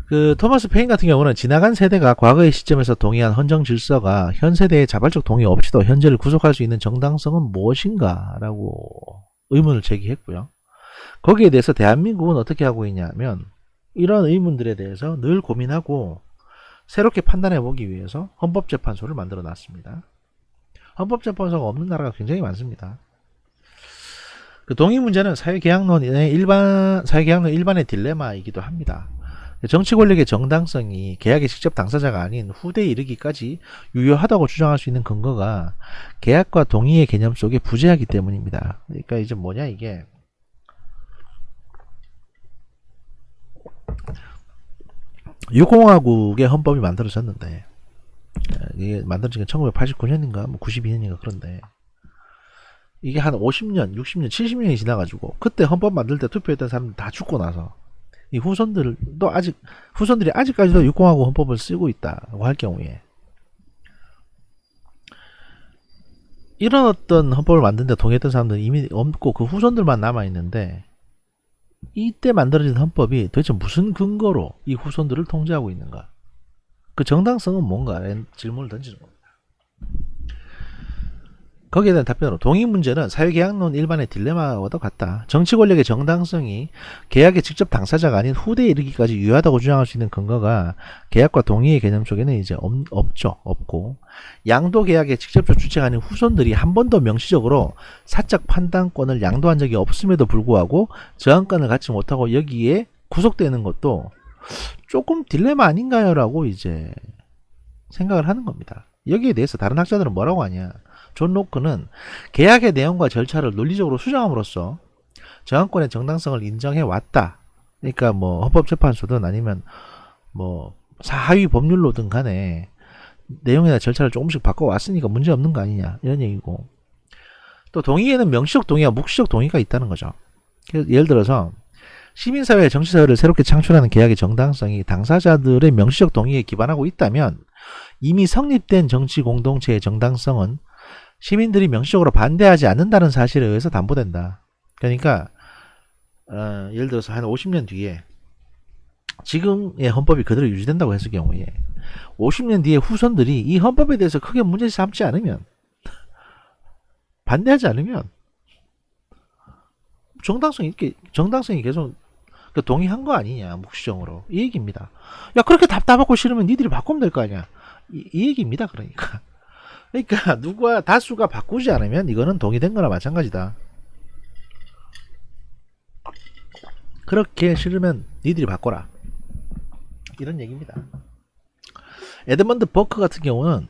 그 토마스 페인 같은 경우는 지나간 세대가 과거의 시점에서 동의한 헌정 질서가 현 세대의 자발적 동의 없이도 현재를 구속할 수 있는 정당성은 무엇인가 라고 의문을 제기했고요. 거기에 대해서 대한민국은 어떻게 하고 있냐면 이런 의문들에 대해서 늘 고민하고 새롭게 판단해 보기 위해서 헌법재판소를 만들어 놨습니다. 헌법재판소가 없는 나라가 굉장히 많습니다. 그 동의 문제는 사회계약론 일반의 딜레마이기도 합니다. 정치 권력의 정당성이 계약의 직접 당사자가 아닌 후대에 이르기까지 유효하다고 주장할 수 있는 근거가 계약과 동의의 개념 속에 부재하기 때문입니다. 그러니까 이제 뭐냐 이게 유공화국의 헌법이 만들어졌는데 이게 만들어진 게 1989년인가 뭐 92년인가 그런데 이게 한 50년, 60년, 70년이 지나가지고 그때 헌법 만들 때 투표했던 사람들 다 죽고 나서 이 후손들이 아직까지도 육공화국 헌법을 쓰고 있다고 할 경우에 이런 어떤 헌법을 만드는데 동의했던 사람들은 이미 없고 그 후손들만 남아있는데 이때 만들어진 헌법이 도대체 무슨 근거로 이 후손들을 통제하고 있는가? 그 정당성은 뭔가? 라는 질문을 던지는 겁니다. 거기에 대한 답변으로 동의 문제는 사회계약론 일반의 딜레마와도 같다. 정치 권력의 정당성이 계약의 직접 당사자가 아닌 후대에 이르기까지 유효하다고 주장할 수 있는 근거가 계약과 동의의 개념 속에는 이제 없고 양도 계약의 직접적 주체가 아닌 후손들이 한 번도 명시적으로 사적 판단권을 양도한 적이 없음에도 불구하고 저항권을 갖지 못하고 여기에 구속되는 것도 조금 딜레마 아닌가요? 라고 이제 생각을 하는 겁니다. 여기에 대해서 다른 학자들은 뭐라고 하냐. 존 로크는 계약의 내용과 절차를 논리적으로 수정함으로써 저항권의 정당성을 인정해 왔다. 그러니까 뭐 헌법재판소든 아니면 뭐 하위 법률로든 간에 내용이나 절차를 조금씩 바꿔왔으니까 문제없는 거 아니냐 이런 얘기고, 또 동의에는 명시적 동의와 묵시적 동의가 있다는 거죠. 예를 들어서 시민사회의 정치사회를 새롭게 창출하는 계약의 정당성이 당사자들의 명시적 동의에 기반하고 있다면 이미 성립된 정치 공동체의 정당성은 시민들이 명시적으로 반대하지 않는다는 사실에 의해서 담보된다. 그러니까 예를 들어서 한 50년 뒤에 지금의 헌법이 그대로 유지된다고 했을 경우에 50년 뒤에 후손들이 이 헌법에 대해서 크게 문제 삼지 않으면, 반대하지 않으면 정당성이 계속 동의한 거 아니냐, 묵시적으로. 이 얘기입니다. 야, 그렇게 답답하고 싫으면 니들이 바꾸면 될 거 아니야. 이 얘기입니다. 그러니까 누가 다수가 바꾸지 않으면 이거는 동의된 거나 마찬가지다. 그렇게 싫으면 니들이 바꿔라. 이런 얘기입니다. 에드먼드 버크 같은 경우는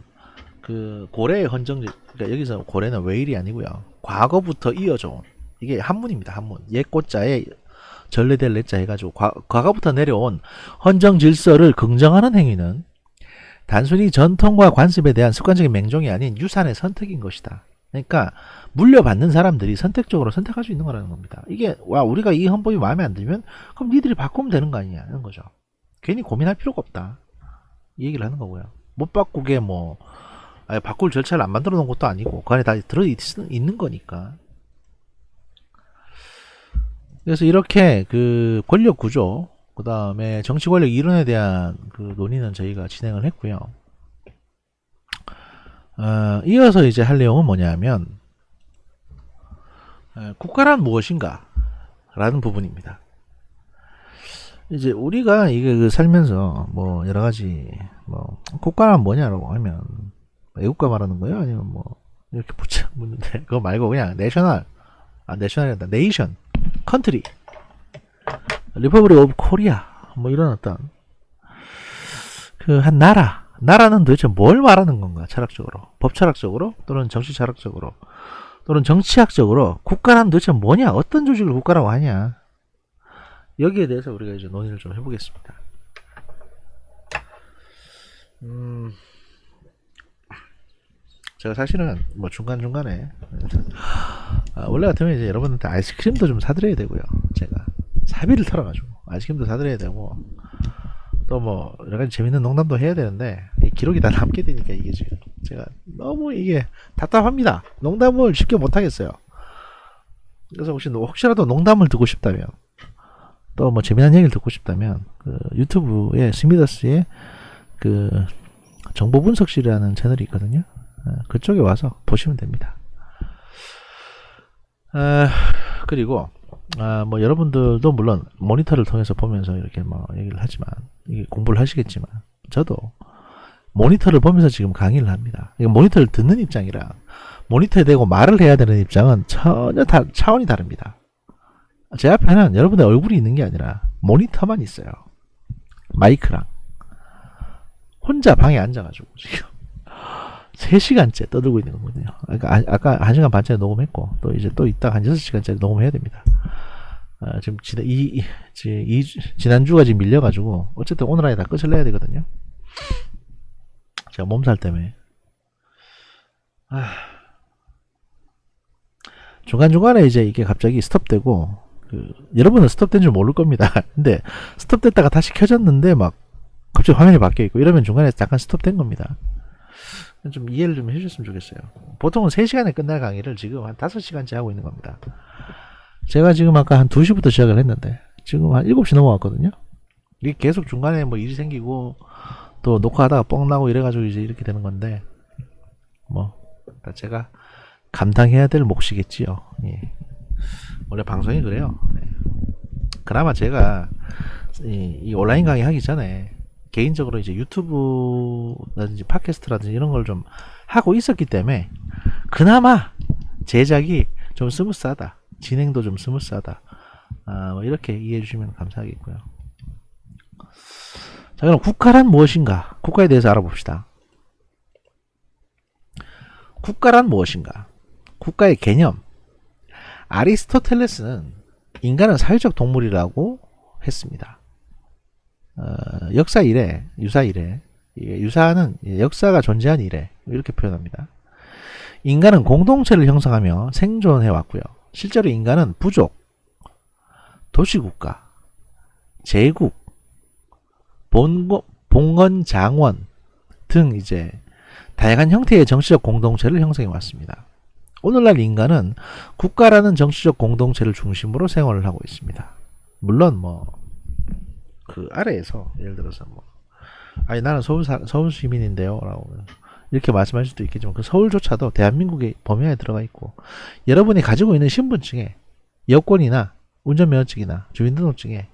그 고래의 헌정지, 그러니까 여기서 고래는 웨일이 아니고요. 과거부터 이어져 온, 이게 한문입니다. 한문. 옛꽃자에 전래될 내자 해가지고 과거부터 내려온 헌정 질서를 긍정하는 행위는 단순히 전통과 관습에 대한 습관적인 맹종이 아닌 유산의 선택인 것이다. 그러니까 물려받는 사람들이 선택적으로 선택할 수 있는 거라는 겁니다. 이게 우리가 이 헌법이 마음에 안 들면 그럼 니들이 바꾸면 되는 거 아니냐 이런 거죠. 괜히 고민할 필요가 없다. 이 얘기를 하는 거고요. 못 바꾸게 바꿀 절차를 안 만들어 놓은 것도 아니고 그 안에 다 들어 있는 거니까. 그래서 이렇게 그 권력 구조, 그 다음에 정치 권력 이론에 대한 그 논의는 저희가 진행을 했고요. 이어서 이제 할 내용은 뭐냐면 국가란 무엇인가 라는 부분입니다. 이제 우리가 이게 살면서 뭐 여러 가지 국가란 뭐냐라고 하면 애국가 말하는 거예요? 아니면 이렇게 묻는데 그거 말고 그냥 내셔널이란다. 네이션, 컨트리, 리퍼블릭 오브 코리아 이런 어떤 그 한 나라는 도대체 뭘 말하는 건가? 철학적으로, 법철학적으로, 또는 정치철학적으로, 또는 정치학적으로 국가란 도대체 뭐냐? 어떤 조직을 국가라고 하냐? 여기에 대해서 우리가 이제 논의를 좀 해보겠습니다. 음, 제가 사실은 뭐 중간중간에 원래 같으면 이제 여러분한테 아이스크림도 좀 사드려야 되고요. 제가 사비를 털어가지고 아이스크림도 사드려야 되고 또 뭐 여러 가지 재밌는 농담도 해야 되는데 이 기록이 다 남게 되니까 이게 지금 제가 너무 이게 답답합니다. 농담을 쉽게 못 하겠어요. 그래서 혹시라도 농담을 듣고 싶다면 또 뭐 재미난 얘기를 듣고 싶다면 그 유튜브에 스미더스의 그 정보 분석실이라는 채널이 있거든요. 그쪽에 와서 보시면 됩니다. 그리고 뭐 여러분들도 물론 모니터를 통해서 보면서 이렇게 뭐 얘기를 하지만 이게 공부를 하시겠지만 저도 모니터를 보면서 지금 강의를 합니다. 이게 모니터를 듣는 입장이랑 모니터에 대고 말을 해야 되는 입장은 전혀 차원이 다릅니다. 제 앞에는 여러분의 얼굴이 있는 게 아니라 모니터만 있어요. 마이크랑 혼자 방에 앉아가지고 지금 3시간째 떠들고 있는 거거든요. 그러니까 아까 1시간 반짜리 녹음했고 또 이제 또 이따 한 6시간짜리 녹음해야 됩니다. 지금 지난주가 지금 밀려가지고 어쨌든 오늘 안에 다 끝을 내야 되거든요. 제가 몸살 때문에 중간중간에 이제 이게 갑자기 스톱되고 여러분은 스톱된 줄 모를 겁니다. 근데 스톱됐다가 다시 켜졌는데 막 갑자기 화면이 바뀌어 있고 이러면 중간에 잠깐 스톱된 겁니다. 좀 이해를 좀 해주셨으면 좋겠어요. 보통은 3시간에 끝날 강의를 지금 한 5시간째 하고 있는 겁니다. 제가 지금 아까 한 2시부터 시작을 했는데 지금 한 7시 넘어갔거든요. 이게 계속 중간에 뭐 일이 생기고 또 녹화하다가 뻥 나고 이래가지고 이제 이렇게 되는 건데 뭐 제가 감당해야 될 몫이겠지요. 예. 원래 방송이 그래요. 네. 그나마 제가 이 온라인 강의 하기 전에 개인적으로 이제 유튜브라든지 팟캐스트라든지 이런 걸 좀 하고 있었기 때문에 그나마 제작이 좀 스무스하다, 진행도 좀 스무스하다, 뭐 이렇게 이해해 주시면 감사하겠고요. 자, 그럼 국가란 무엇인가? 국가에 대해서 알아봅시다. 국가란 무엇인가? 국가의 개념. 아리스토텔레스는 인간은 사회적 동물이라고 했습니다. 역사 이래, 유사 이래, 유사는 역사가 존재한 이래 이렇게 표현합니다. 인간은 공동체를 형성하며 생존해 왔고요. 실제로 인간은 부족, 도시국가, 제국, 봉건장원 등 이제 다양한 형태의 정치적 공동체를 형성해 왔습니다. 오늘날 인간은 국가라는 정치적 공동체를 중심으로 생활을 하고 있습니다. 물론 뭐 그 아래에서 예를 들어서 뭐 아니 나는 서울 시민인데요 라고 이렇게 말씀하실 수도 있겠지만 그 서울조차도 대한민국의 범위에 들어가 있고 여러분이 가지고 있는 신분증에 여권이나 운전면허증이나 주민등록증에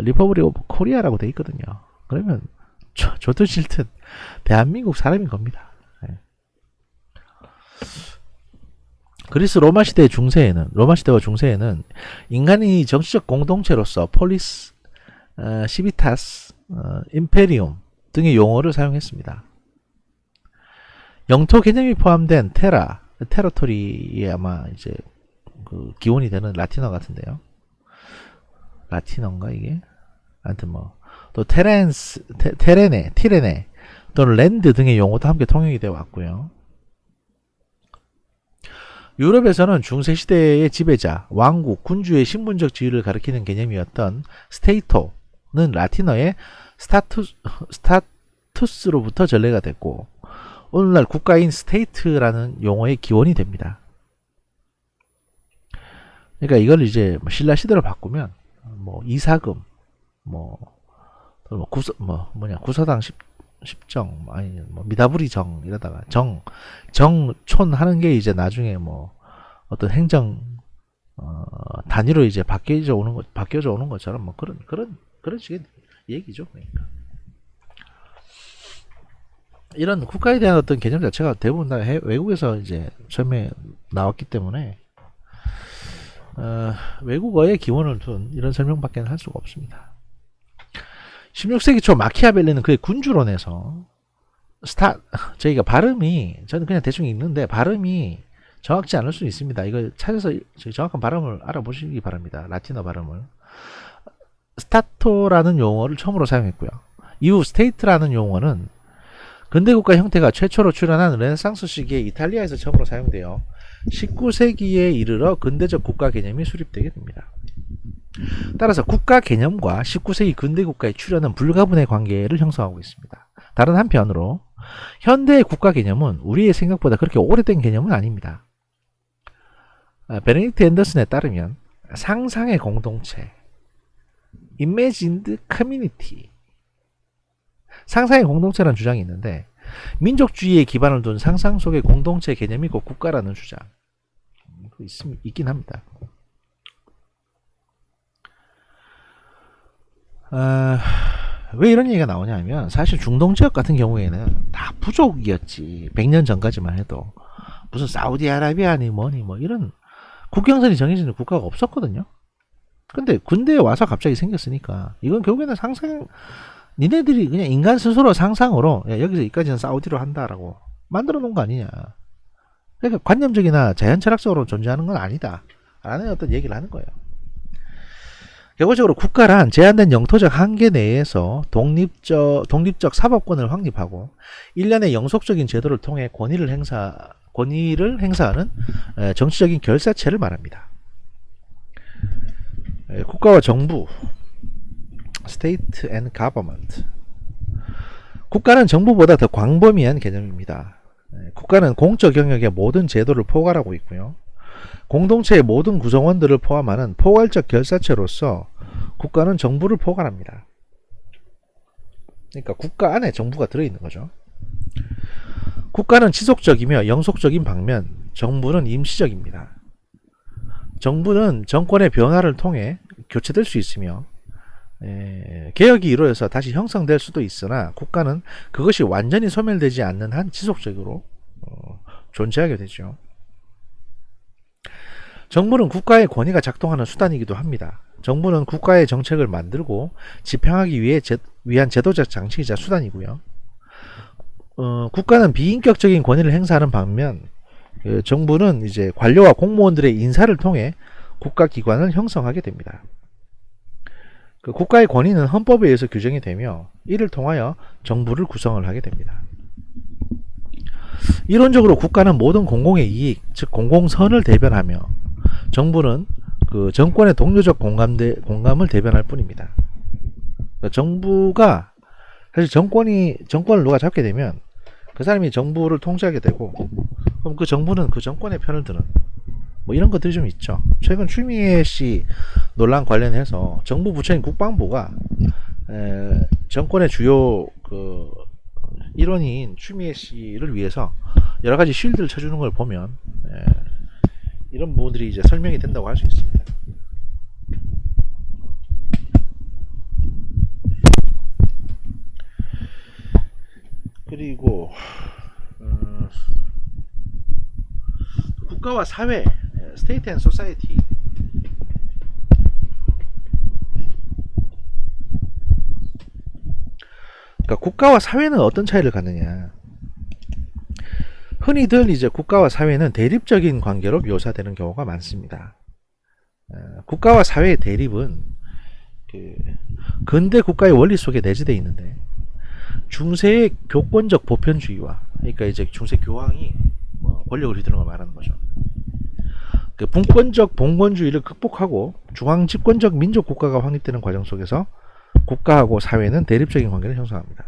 리퍼블릭 오브 코리아라고 돼 있거든요. 그러면 좋든 싫든 대한민국 사람인 겁니다. 네. 그리스 로마 시대와 중세에는 인간이 정치적 공동체로서 폴리스, 시비타스, 임페리움 등의 용어를 사용했습니다. 영토 개념이 포함된 테러토리에 아마 이제 그 기원이 되는 라틴어 같은데요. 라틴어인가 이게? 아무튼 뭐 또 티레네 또는 랜드 등의 용어도 함께 통용이 되어 왔고요. 유럽에서는 중세시대의 지배자, 왕국, 군주의 신분적 지위를 가리키는 개념이었던 스테이토는 라틴어의 스타투스로부터 전래가 됐고 오늘날 국가인 스테이트라는 용어의 기원이 됩니다. 그러니까 이걸 이제 신라 시대로 바꾸면 뭐 이사금, 구서당 10정, 아니 뭐 미다부리 정 이러다가 정촌 하는 게 이제 나중에 뭐 어떤 행정 단위로 이제 바뀌어져 오는 것처럼 뭐 그런 식의 얘기죠. 그러니까 이런 국가에 대한 어떤 개념 자체가 대부분 다 외국에서 이제 처음에 나왔기 때문에 외국어의 기원을 둔 이런 설명밖에 할 수가 없습니다. 16세기 초 마키아벨리는 그의 군주론에서 저희가 발음이 저는 그냥 대충 읽는데 발음이 정확치 않을 수 있습니다. 이걸 찾아서 정확한 발음을 알아보시기 바랍니다. 라틴어 발음을. 스타토라는 용어를 처음으로 사용했고요. 이후 스테이트라는 용어는 근대국가 형태가 최초로 출현한 르네상스 시기에 이탈리아에서 처음으로 사용되어 19세기에 이르러 근대적 국가 개념이 수립되게 됩니다. 따라서 국가 개념과 19세기 근대국가의 출현은 불가분의 관계를 형성하고 있습니다. 다른 한편으로 현대의 국가 개념은 우리의 생각보다 그렇게 오래된 개념은 아닙니다. 베네딕트 앤더슨에 따르면 상상의 공동체, Imagined Community, 상상의 공동체라는 주장이 있는데 민족주의에 기반을 둔 상상 속의 공동체 개념이 곧 국가라는 주장 있긴 합니다. 왜 이런 얘기가 나오냐 하면 사실 중동 지역 같은 경우에는 다 부족이었지. 100년 전까지만 해도 무슨 사우디아라비아니 뭐니 뭐 이런 국경선이 정해지는 국가가 없었거든요. 근데 근대에 와서 갑자기 생겼으니까 이건 결국에는 상상, 니네들이 그냥 인간 스스로 상상으로 야, 여기서 여기까지는 사우디로 한다라고 만들어 놓은 거 아니냐. 그러니까 관념적이나 자연 철학적으로 존재하는 건 아니다 라는 어떤 얘기를 하는 거예요. 결과적으로 국가란 제한된 영토적 한계 내에서 독립적 사법권을 확립하고 일련의 영속적인 제도를 통해 권위를 행사하는 정치적인 결사체를 말합니다. 국가와 정부, State and Government. 국가는 정부보다 더 광범위한 개념입니다. 국가는 공적 영역의 모든 제도를 포괄하고 있고요. 공동체의 모든 구성원들을 포함하는 포괄적 결사체로서 국가는 정부를 포괄합니다. 그러니까 국가 안에 정부가 들어있는 거죠. 국가는 지속적이며 영속적인 반면 정부는 임시적입니다. 정부는 정권의 변화를 통해 교체될 수 있으며 개혁이 이루어져서 다시 형성될 수도 있으나 국가는 그것이 완전히 소멸되지 않는 한 지속적으로 존재하게 되죠. 정부는 국가의 권위가 작동하는 수단이기도 합니다. 정부는 국가의 정책을 만들고 집행하기 위한 제도적 장치이자 수단이고요. 국가는 비인격적인 권위를 행사하는 반면 정부는 이제 관료와 공무원들의 인사를 통해 국가기관을 형성하게 됩니다. 국가의 권위는 헌법에 의해서 규정이 되며 이를 통하여 정부를 구성을 하게 됩니다. 이론적으로 국가는 모든 공공의 이익, 즉 공공선을 대변하며 정부는 그 정권의 동료적 공감을 대변할 뿐입니다. 정부가 사실 정권을 누가 잡게 되면 그 사람이 정부를 통제하게 되고 그럼 그 정부는 그 정권의 편을 드는 뭐 이런 것들이 좀 있죠. 최근 추미애 씨 논란 관련해서 정부 부처인 국방부가 정권의 주요 그 일원인 추미애 씨를 위해서 여러 가지 쉴드를 쳐주는 걸 보면 이런 부분들이 이제 설명이 된다고 할 수 있습니다. 그리고 국가와 사회, State and Society. 그러니까 국가와 사회는 어떤 차이를 갖느냐? 흔히들 이제 국가와 사회는 대립적인 관계로 묘사되는 경우가 많습니다. 국가와 사회의 대립은 그 근대 국가의 원리 속에 내재되어 있는데 중세의 교권적 보편주의와 그러니까 이제 중세 교황이 권력을 휘두르는 걸 말하는 거죠. 그 분권적 봉건주의를 극복하고 중앙집권적 민족 국가가 확립되는 과정 속에서 국가하고 사회는 대립적인 관계를 형성합니다.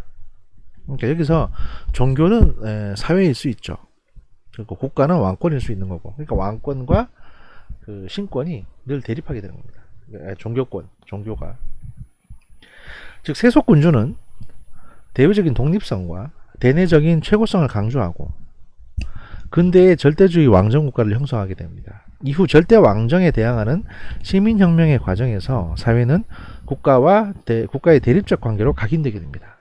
그러니까 여기서 종교는 사회일 수 있죠. 그리고 국가는 왕권일 수 있는 거고, 그러니까 왕권과 그 신권이 늘 대립하게 되는 겁니다. 종교가. 즉 세속군주는 대외적인 독립성과 대내적인 최고성을 강조하고 근대의 절대주의 왕정국가를 형성하게 됩니다. 이후 절대 왕정에 대항하는 시민혁명의 과정에서 사회는 국가의 대립적 관계로 각인되게 됩니다.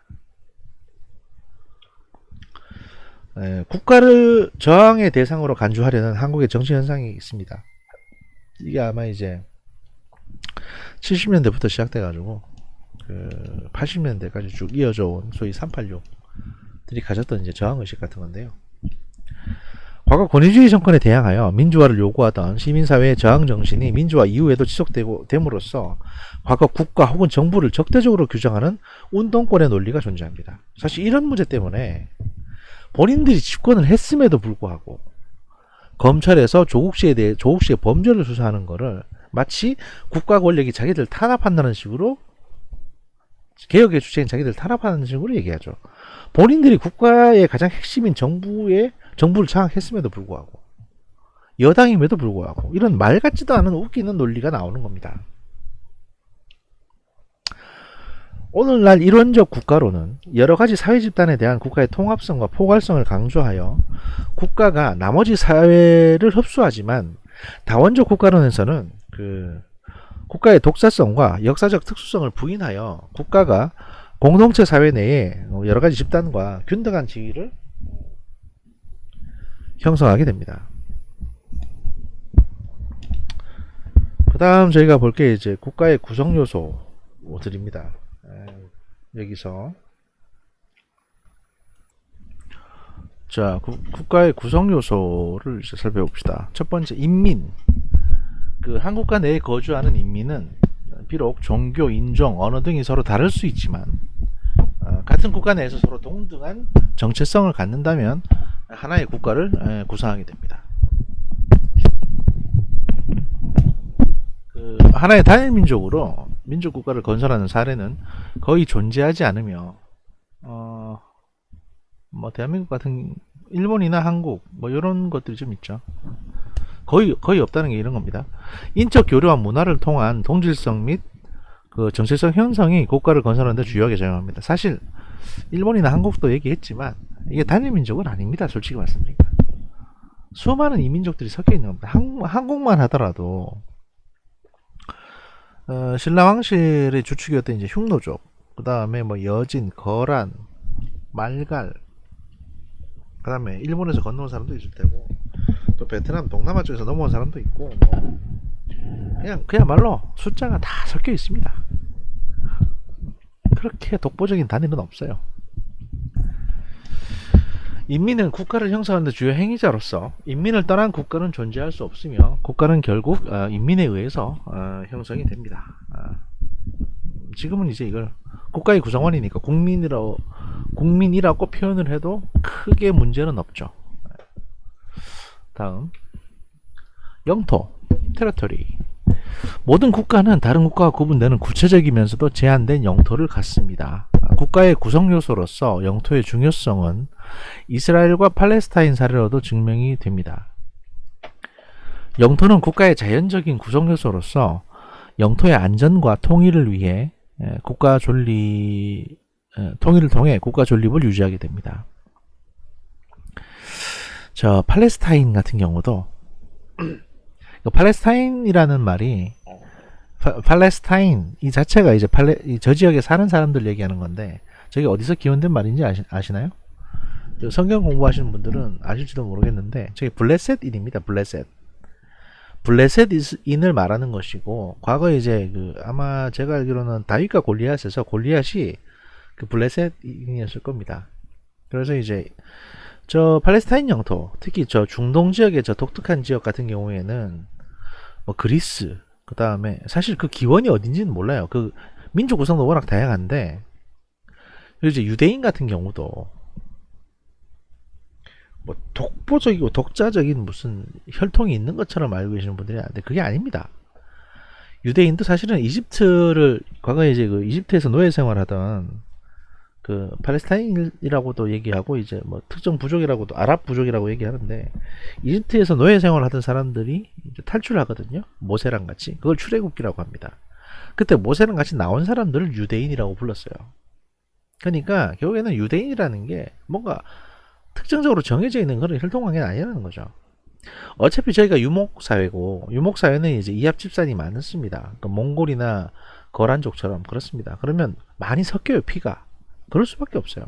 국가를 저항의 대상으로 간주하려는 한국의 정치 현상이 있습니다. 이게 아마 이제 70년대부터 시작돼 가지고 80년대까지 쭉 이어져 온 소위 386들이 가졌던 이제 저항의식 같은 건데요. 과거 권위주의 정권에 대항하여 민주화를 요구하던 시민사회의 저항 정신이 민주화 이후에도 지속되고 됨으로써 과거 국가 혹은 정부를 적대적으로 규정하는 운동권의 논리가 존재합니다. 사실 이런 문제 때문에 본인들이 집권을 했음에도 불구하고 검찰에서 조국 씨의 범죄를 수사하는 거를 마치 국가 권력이 자기들 탄압한다는 식으로, 개혁의 주체인 자기들 탄압하는 식으로 얘기하죠. 본인들이 국가의 가장 핵심인 정부를 장악했음에도 불구하고, 여당임에도 불구하고 이런 말 같지도 않은 웃기는 논리가 나오는 겁니다. 오늘날 이론적 국가로는 여러가지 사회 집단에 대한 국가의 통합성과 포괄성을 강조하여 국가가 나머지 사회를 흡수하지만, 다원적 국가론에서는 국가의 독자성과 역사적 특수성을 부인하여 국가가 공동체 사회 내에 여러가지 집단과 균등한 지위를 형성하게 됩니다. 그 다음 저희가 볼 게 이제 국가의 구성 요소들입니다. 여기서 자, 국가의 구성 요소를 이제 살펴봅시다. 첫 번째, 인민. 한 국가 내에 거주하는 인민은 비록 종교, 인종, 언어 등이 서로 다를 수 있지만 같은 국가 내에서 서로 동등한 정체성을 갖는다면 하나의 국가를 구성하게 됩니다. 하나의 단일 민족으로 민족 국가를 건설하는 사례는 거의 존재하지 않으며, 대한민국 같은 일본이나 한국 이런 것들이 좀 있죠. 거의 없다는 게 이런 겁니다. 인적 교류와 문화를 통한 동질성 및 정체성 형성이 국가를 건설하는 데 주요하게 작용합니다. 사실 일본이나 한국도 얘기했지만 이게 단일 민족은 아닙니다. 솔직히 말씀드리면 수많은 이민족들이 섞여 있는 겁니다. 한국만 하더라도 신라 왕실의 주축이었던 이제 흉노족, 그 다음에 여진, 거란, 말갈, 그 다음에 일본에서 건너온 사람도 있을 테고, 또 베트남, 동남아 쪽에서 넘어온 사람도 있고, 그야말로 숫자가 다 섞여 있습니다. 그렇게 독보적인 단위는 없어요. 인민은 국가를 형성하는 데 주요 행위자로서 인민을 떠난 국가는 존재할 수 없으며, 국가는 결국 인민에 의해서 형성이 됩니다. 지금은 이제 이걸 국가의 구성원이니까 국민이라고 표현을 해도 크게 문제는 없죠. 다음, 영토, 테리토리. 모든 국가는 다른 국가와 구분되는 구체적이면서도 제한된 영토를 갖습니다. 국가의 구성 요소로서 영토의 중요성은 이스라엘과 팔레스타인 사례로도 증명이 됩니다. 영토는 국가의 자연적인 구성 요소로서 영토의 안전과 통일을 위해 통일을 통해 국가 존립을 유지하게 됩니다. 팔레스타인 같은 경우도 팔레스타인이라는 말이 팔레스타인 이 자체가 이제 저 지역에 사는 사람들 얘기하는 건데, 저게 어디서 기원된 말인지 아시나요? 성경 공부하시는 분들은 아실지도 모르겠는데, 저게 블레셋인입니다. 블레셋인을 말하는 것이고, 과거에 이제 아마 제가 알기로는 다윗과 골리앗에서 골리앗이 블레셋인이었을 겁니다. 그래서 이제 팔레스타인 영토, 특히 중동 지역의 독특한 지역 같은 경우에는 그리스, 그 다음에 사실 기원이 어딘지는 몰라요. 민족 구성도 워낙 다양한데, 이제 유대인 같은 경우도 독보적이고 독자적인 무슨 혈통이 있는 것처럼 알고 계시는 분들이 있는데, 그게 아닙니다. 유대인도 사실은 과거에 이제 이집트에서 노예 생활하던 팔레스타인이라고도 얘기하고, 이제 특정 부족이라고도, 아랍 부족이라고 얘기하는데, 이집트에서 노예 생활하던 사람들이 이제 탈출하거든요. 모세랑 같이. 그걸 출애굽기라고 합니다. 그때 모세랑 같이 나온 사람들을 유대인이라고 불렀어요. 그러니까 결국에는 유대인이라는 게 뭔가 특정적으로 정해져 있는 그런 혈통관계는 아니라는 거죠. 어차피 저희가 유목사회고, 유목사회는 이제 이합집산이 많습니다. 몽골이나 거란족처럼 그렇습니다. 그러면 많이 섞여요, 피가. 그럴 수밖에 없어요.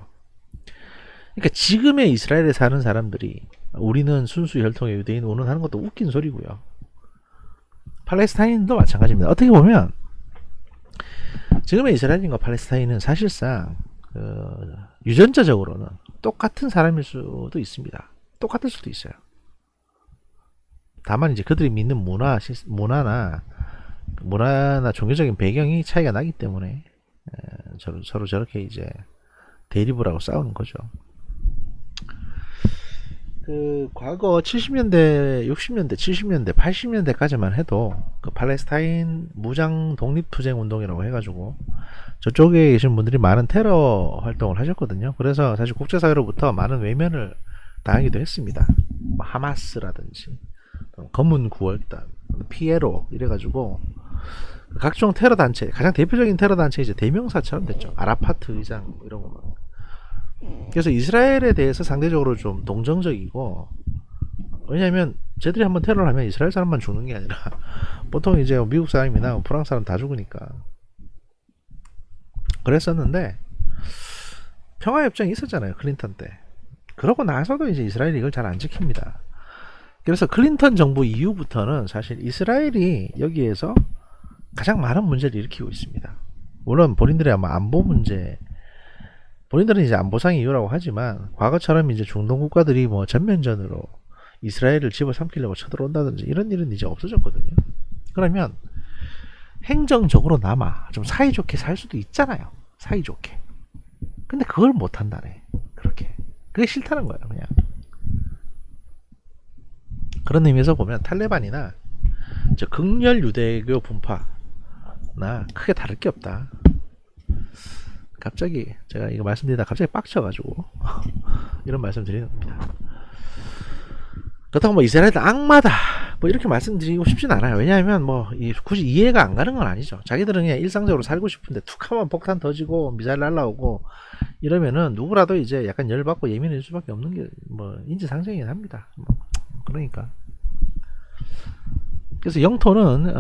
그러니까 지금의 이스라엘에 사는 사람들이 우리는 순수 혈통의 유대인 운운하는 것도 웃긴 소리고요. 팔레스타인도 마찬가지입니다. 어떻게 보면 지금의 이스라엘인과 팔레스타인은 사실상 유전자적으로는 똑같은 사람일 수도 있습니다. 똑같을 수도 있어요. 다만 이제 그들이 믿는 문화나 종교적인 배경이 차이가 나기 때문에 서로 저렇게 이제 대립을 하고 싸우는 거죠. 그 과거 70년대, 60년대, 70년대, 80년대까지만 해도 그 팔레스타인 무장 독립투쟁 운동이라고 해가지고 저쪽에 계신 분들이 많은 테러 활동을 하셨거든요. 그래서 사실 국제사회로부터 많은 외면을 당하기도 했습니다. 뭐 하마스라든지 검은 구월단, 피에로 이래가지고 각종 테러 단체, 가장 대표적인 테러 단체 이제 대명사처럼 됐죠. 아라파트 의장 이런 거. 그래서 이스라엘에 대해서 상대적으로 좀 동정적이고, 왜냐하면 쟤들이 한번 테러를 하면 이스라엘 사람만 죽는 게 아니라 보통 이제 미국 사람이나 프랑스 사람 다 죽으니까 그랬었는데, 평화협정이 있었잖아요, 클린턴 때. 그러고 나서도 이제 이스라엘이 이걸 잘 안 지킵니다. 그래서 클린턴 정부 이후부터는 사실 이스라엘이 여기에서 가장 많은 문제를 일으키고 있습니다. 물론 본인들의 아마 안보 문제, 본인들은 이제 안보상 이유라고 하지만 과거처럼 이제 중동 국가들이 뭐 전면전으로 이스라엘을 집어삼키려고 쳐들어온다든지 이런 일은 이제 없어졌거든요. 그러면 행정적으로나마 좀 사이좋게 살 수도 있잖아요. 사이좋게. 근데 그걸 못한다네. 그렇게. 그게 싫다는 거예요, 그냥. 그런 의미에서 보면 탈레반이나 저 극렬 유대교 분파나 크게 다를 게 없다. 갑자기 제가 이거 말씀드리다 갑자기 빡쳐가지고 이런 말씀 드리는 겁니다. 그렇다고 뭐 이스라엘은 악마다 뭐 이렇게 말씀드리고 싶진 않아요. 왜냐하면 뭐 굳이 이해가 안 가는 건 아니죠. 자기들은 그냥 일상적으로 살고 싶은데 툭 하면 폭탄 터지고 미사일 날라오고 이러면은 누구라도 이제 약간 열받고 예민해질 수밖에 없는 게 뭐 인지상정이긴 합니다. 그러니까 그래서 영토는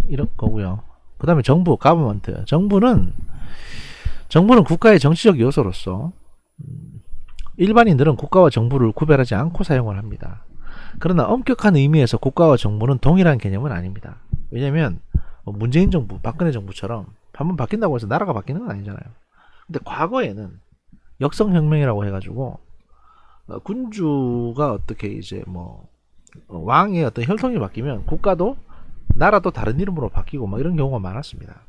이런 거고요. 그 다음에 정부, 가버먼트. 정부는 국가의 정치적 요소로서 일반인들은 국가와 정부를 구별하지 않고 사용을 합니다. 그러나 엄격한 의미에서 국가와 정부는 동일한 개념은 아닙니다. 왜냐하면 문재인 정부, 박근혜 정부처럼 한번 바뀐다고 해서 나라가 바뀌는 건 아니잖아요. 근데 과거에는 역성혁명이라고 해가지고 군주가 어떻게 이제 뭐 왕의 어떤 혈통이 바뀌면 국가도 나라도 다른 이름으로 바뀌고 막 이런 경우가 많았습니다.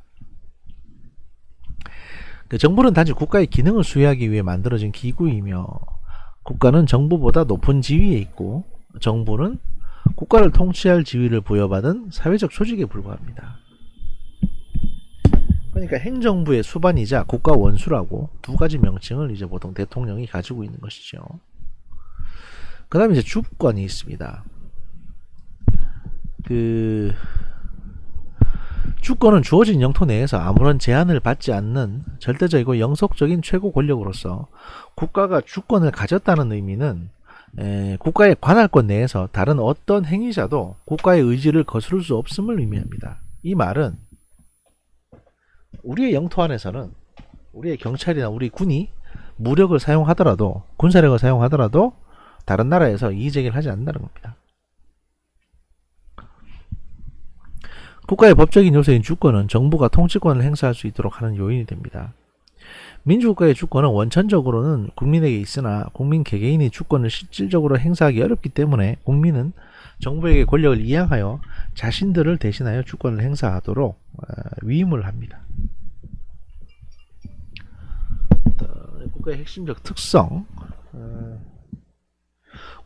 정부는 단지 국가의 기능을 수행하기 위해 만들어진 기구이며 국가는 정부보다 높은 지위에 있고 정부는 국가를 통치할 지위를 부여받은 사회적 조직에 불과합니다. 그러니까 행정부의 수반이자 국가 원수라고 두 가지 명칭을 이제 보통 대통령이 가지고 있는 것이죠. 그 다음에 이제 주권이 있습니다. 주권은 주어진 영토 내에서 아무런 제한을 받지 않는 절대적이고 영속적인 최고 권력으로서 국가가 주권을 가졌다는 의미는 국가의 관할권 내에서 다른 어떤 행위자도 국가의 의지를 거스를 수 없음을 의미합니다. 이 말은 우리의 영토 안에서는 우리의 경찰이나 우리 군이 무력을 사용하더라도 군사력을 사용하더라도 다른 나라에서 이의제기를 하지 않는다는 겁니다. 국가의 법적인 요소인 주권은 정부가 통치권을 행사할 수 있도록 하는 요인이 됩니다. 민주국가의 주권은 원천적으로는 국민에게 있으나 국민 개개인이 주권을 실질적으로 행사하기 어렵기 때문에 국민은 정부에게 권력을 이양하여 자신들을 대신하여 주권을 행사하도록 위임을 합니다. 국가의 핵심적 특성,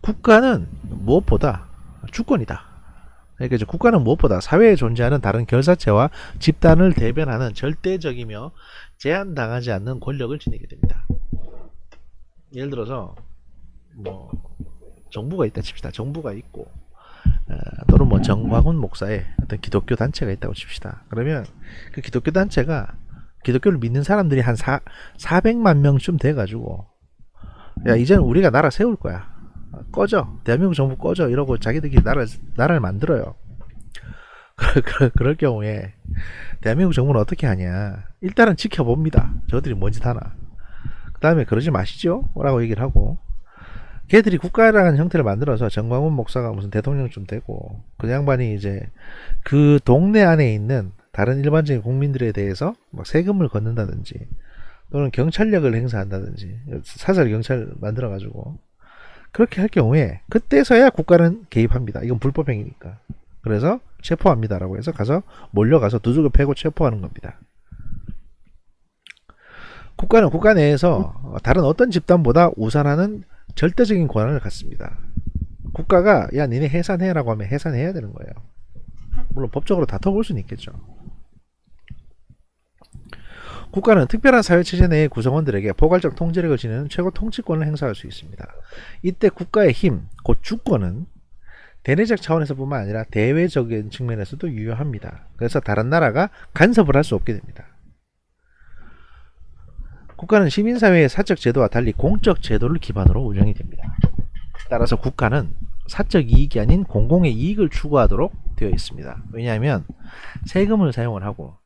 국가는 무엇보다 주권이다. 그러니까 이제 국가는 무엇보다 사회에 존재하는 다른 결사체와 집단을 대변하는 절대적이며 제한당하지 않는 권력을 지니게 됩니다. 예를 들어서 뭐 정부가 있다 칩시다. 정부가 있고 또는 뭐 정광훈 목사의 어떤 기독교 단체가 있다고 칩시다. 그러면 그 기독교 단체가 기독교를 믿는 사람들이 한 400만 명쯤 돼가지고 야 이제는 우리가 나라 세울 거야. 꺼져. 대한민국 정부 꺼져. 이러고 자기들끼리 나라를 만들어요. 그럴 경우에 대한민국 정부는 어떻게 하냐. 일단은 지켜봅니다. 저들이 뭔 짓 하나. 그 다음에 그러지 마시죠. 라고 얘기를 하고 걔들이 국가라는 형태를 만들어서 정광훈 목사가 무슨 대통령쯤 되고 그 양반이 이제 그 동네 안에 있는 다른 일반적인 국민들에 대해서 막 세금을 걷는다든지 또는 경찰력을 행사한다든지 사설 경찰 만들어가지고 그렇게 할 경우에 그때서야 국가는 개입합니다. 이건 불법행위니까. 그래서 체포합니다라고 해서 가서 몰려가서 두들겨 패고 체포하는 겁니다. 국가는 국가 내에서 다른 어떤 집단보다 우선하는 절대적인 권한을 갖습니다. 국가가 야 니네 해산해라고 하면 해산해야 되는 거예요. 물론 법적으로 다퉈볼 수는 있겠죠. 국가는 특별한 사회체제 내의 구성원들에게 포괄적 통제력을 지니는 최고 통치권을 행사할 수 있습니다. 이때 국가의 힘, 곧 주권은 대내적 차원에서 뿐만 아니라 대외적인 측면에서도 유효합니다. 그래서 다른 나라가 간섭을 할 수 없게 됩니다. 국가는 시민사회의 사적 제도와 달리 공적 제도를 기반으로 운영이 됩니다. 따라서 국가는 사적 이익이 아닌 공공의 이익을 추구하도록 되어 있습니다. 왜냐하면 세금을 사용을 하고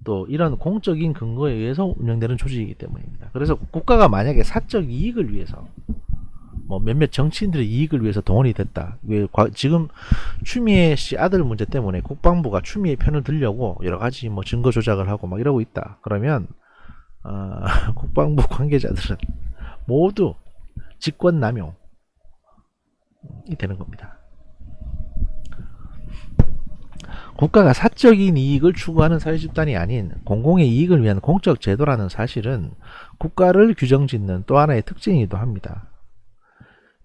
또 이런 공적인 근거에 의해서 운영되는 조직이기 때문입니다. 그래서 국가가 만약에 사적 이익을 위해서 뭐 몇몇 정치인들의 이익을 위해서 동원이 됐다. 지금 추미애 씨 아들 문제 때문에 국방부가 추미애 편을 들려고 여러 가지 뭐 증거 조작을 하고 막 이러고 있다. 그러면 국방부 관계자들은 모두 직권남용이 되는 겁니다. 국가가 사적인 이익을 추구하는 사회집단이 아닌 공공의 이익을 위한 공적 제도라는 사실은 국가를 규정짓는 또 하나의 특징이기도 합니다.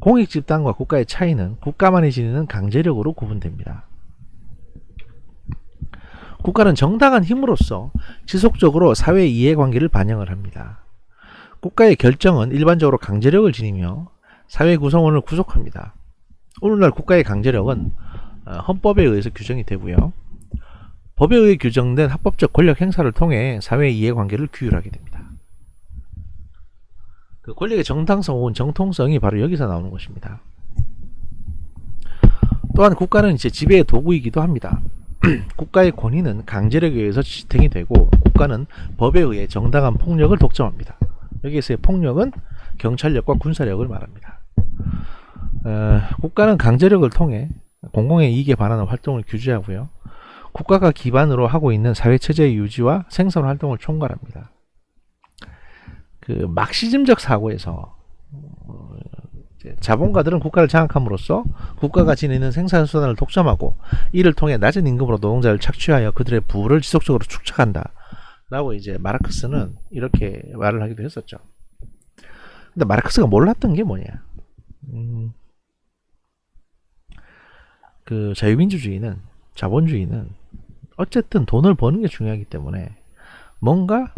공익집단과 국가의 차이는 국가만이 지니는 강제력으로 구분됩니다. 국가는 정당한 힘으로써 지속적으로 사회 이해관계를 반영을 합니다. 국가의 결정은 일반적으로 강제력을 지니며 사회 구성원을 구속합니다. 오늘날 국가의 강제력은 헌법에 의해서 규정이 되고요. 법에 의해 규정된 합법적 권력 행사를 통해 사회 이해관계를 규율하게 됩니다. 그 권력의 정당성 혹은 정통성이 바로 여기서 나오는 것입니다. 또한 국가는 이제 지배의 도구이기도 합니다. 국가의 권위는 강제력에 의해서 지탱이 되고 국가는 법에 의해 정당한 폭력을 독점합니다. 여기에서의 폭력은 경찰력과 군사력을 말합니다. 국가는 강제력을 통해 공공의 이익에 반하는 활동을 규제하고요. 국가가 기반으로 하고 있는 사회체제의 유지와 생산 활동을 총괄합니다. 그 막시즘적 사고에서 자본가들은 국가를 장악함으로써 국가가 지니는 생산수단을 독점하고 이를 통해 낮은 임금으로 노동자를 착취하여 그들의 부를 지속적으로 축적한다 라고 이제 마르크스는 이렇게 말을 하기도 했었죠. 근데 마르크스가 몰랐던 게 뭐냐, 그 자유민주주의는, 자본주의는 어쨌든 돈을 버는 게 중요하기 때문에 뭔가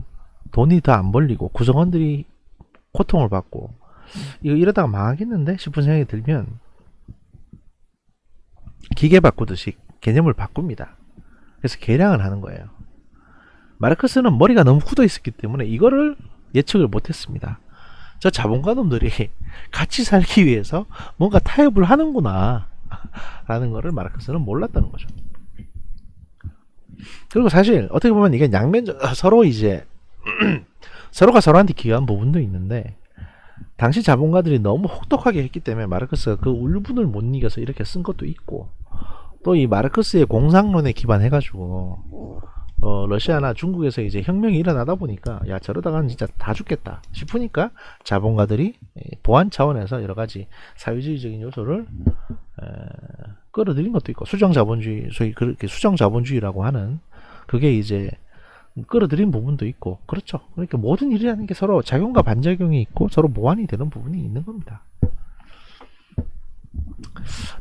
돈이 더 안 벌리고 구성원들이 고통을 받고 이거 이러다가 망하겠는데 싶은 생각이 들면 기계 바꾸듯이 개념을 바꿉니다. 그래서 개량을 하는 거예요. 마르크스는 머리가 너무 굳어 있었기 때문에 이거를 예측을 못했습니다. 저 자본가 놈들이 같이 살기 위해서 뭔가 타협을 하는구나 라는 거를 마르크스는 몰랐다는 거죠. 그리고 사실 어떻게 보면 이게 양면적, 서로 이제 서로가 서로한테 기여한 부분도 있는데 당시 자본가들이 너무 혹독하게 했기 때문에 마르크스가 그 울분을 못 이겨서 이렇게 쓴 것도 있고, 또 이 마르크스의 공상론에 기반해 가지고 러시아나 중국에서 이제 혁명이 일어나다 보니까 야 저러다가는 진짜 다 죽겠다 싶으니까 자본가들이 보안 차원에서 여러 가지 사회주의적인 요소를 끌어들인 것도 있고, 수정자본주의, 소위 그렇게 수정자본주의라고 하는 그게 이제 끌어들인 부분도 있고, 그렇죠. 그러니까 모든 일이라는 게 서로 작용과 반작용이 있고 서로 보완이 되는 부분이 있는 겁니다.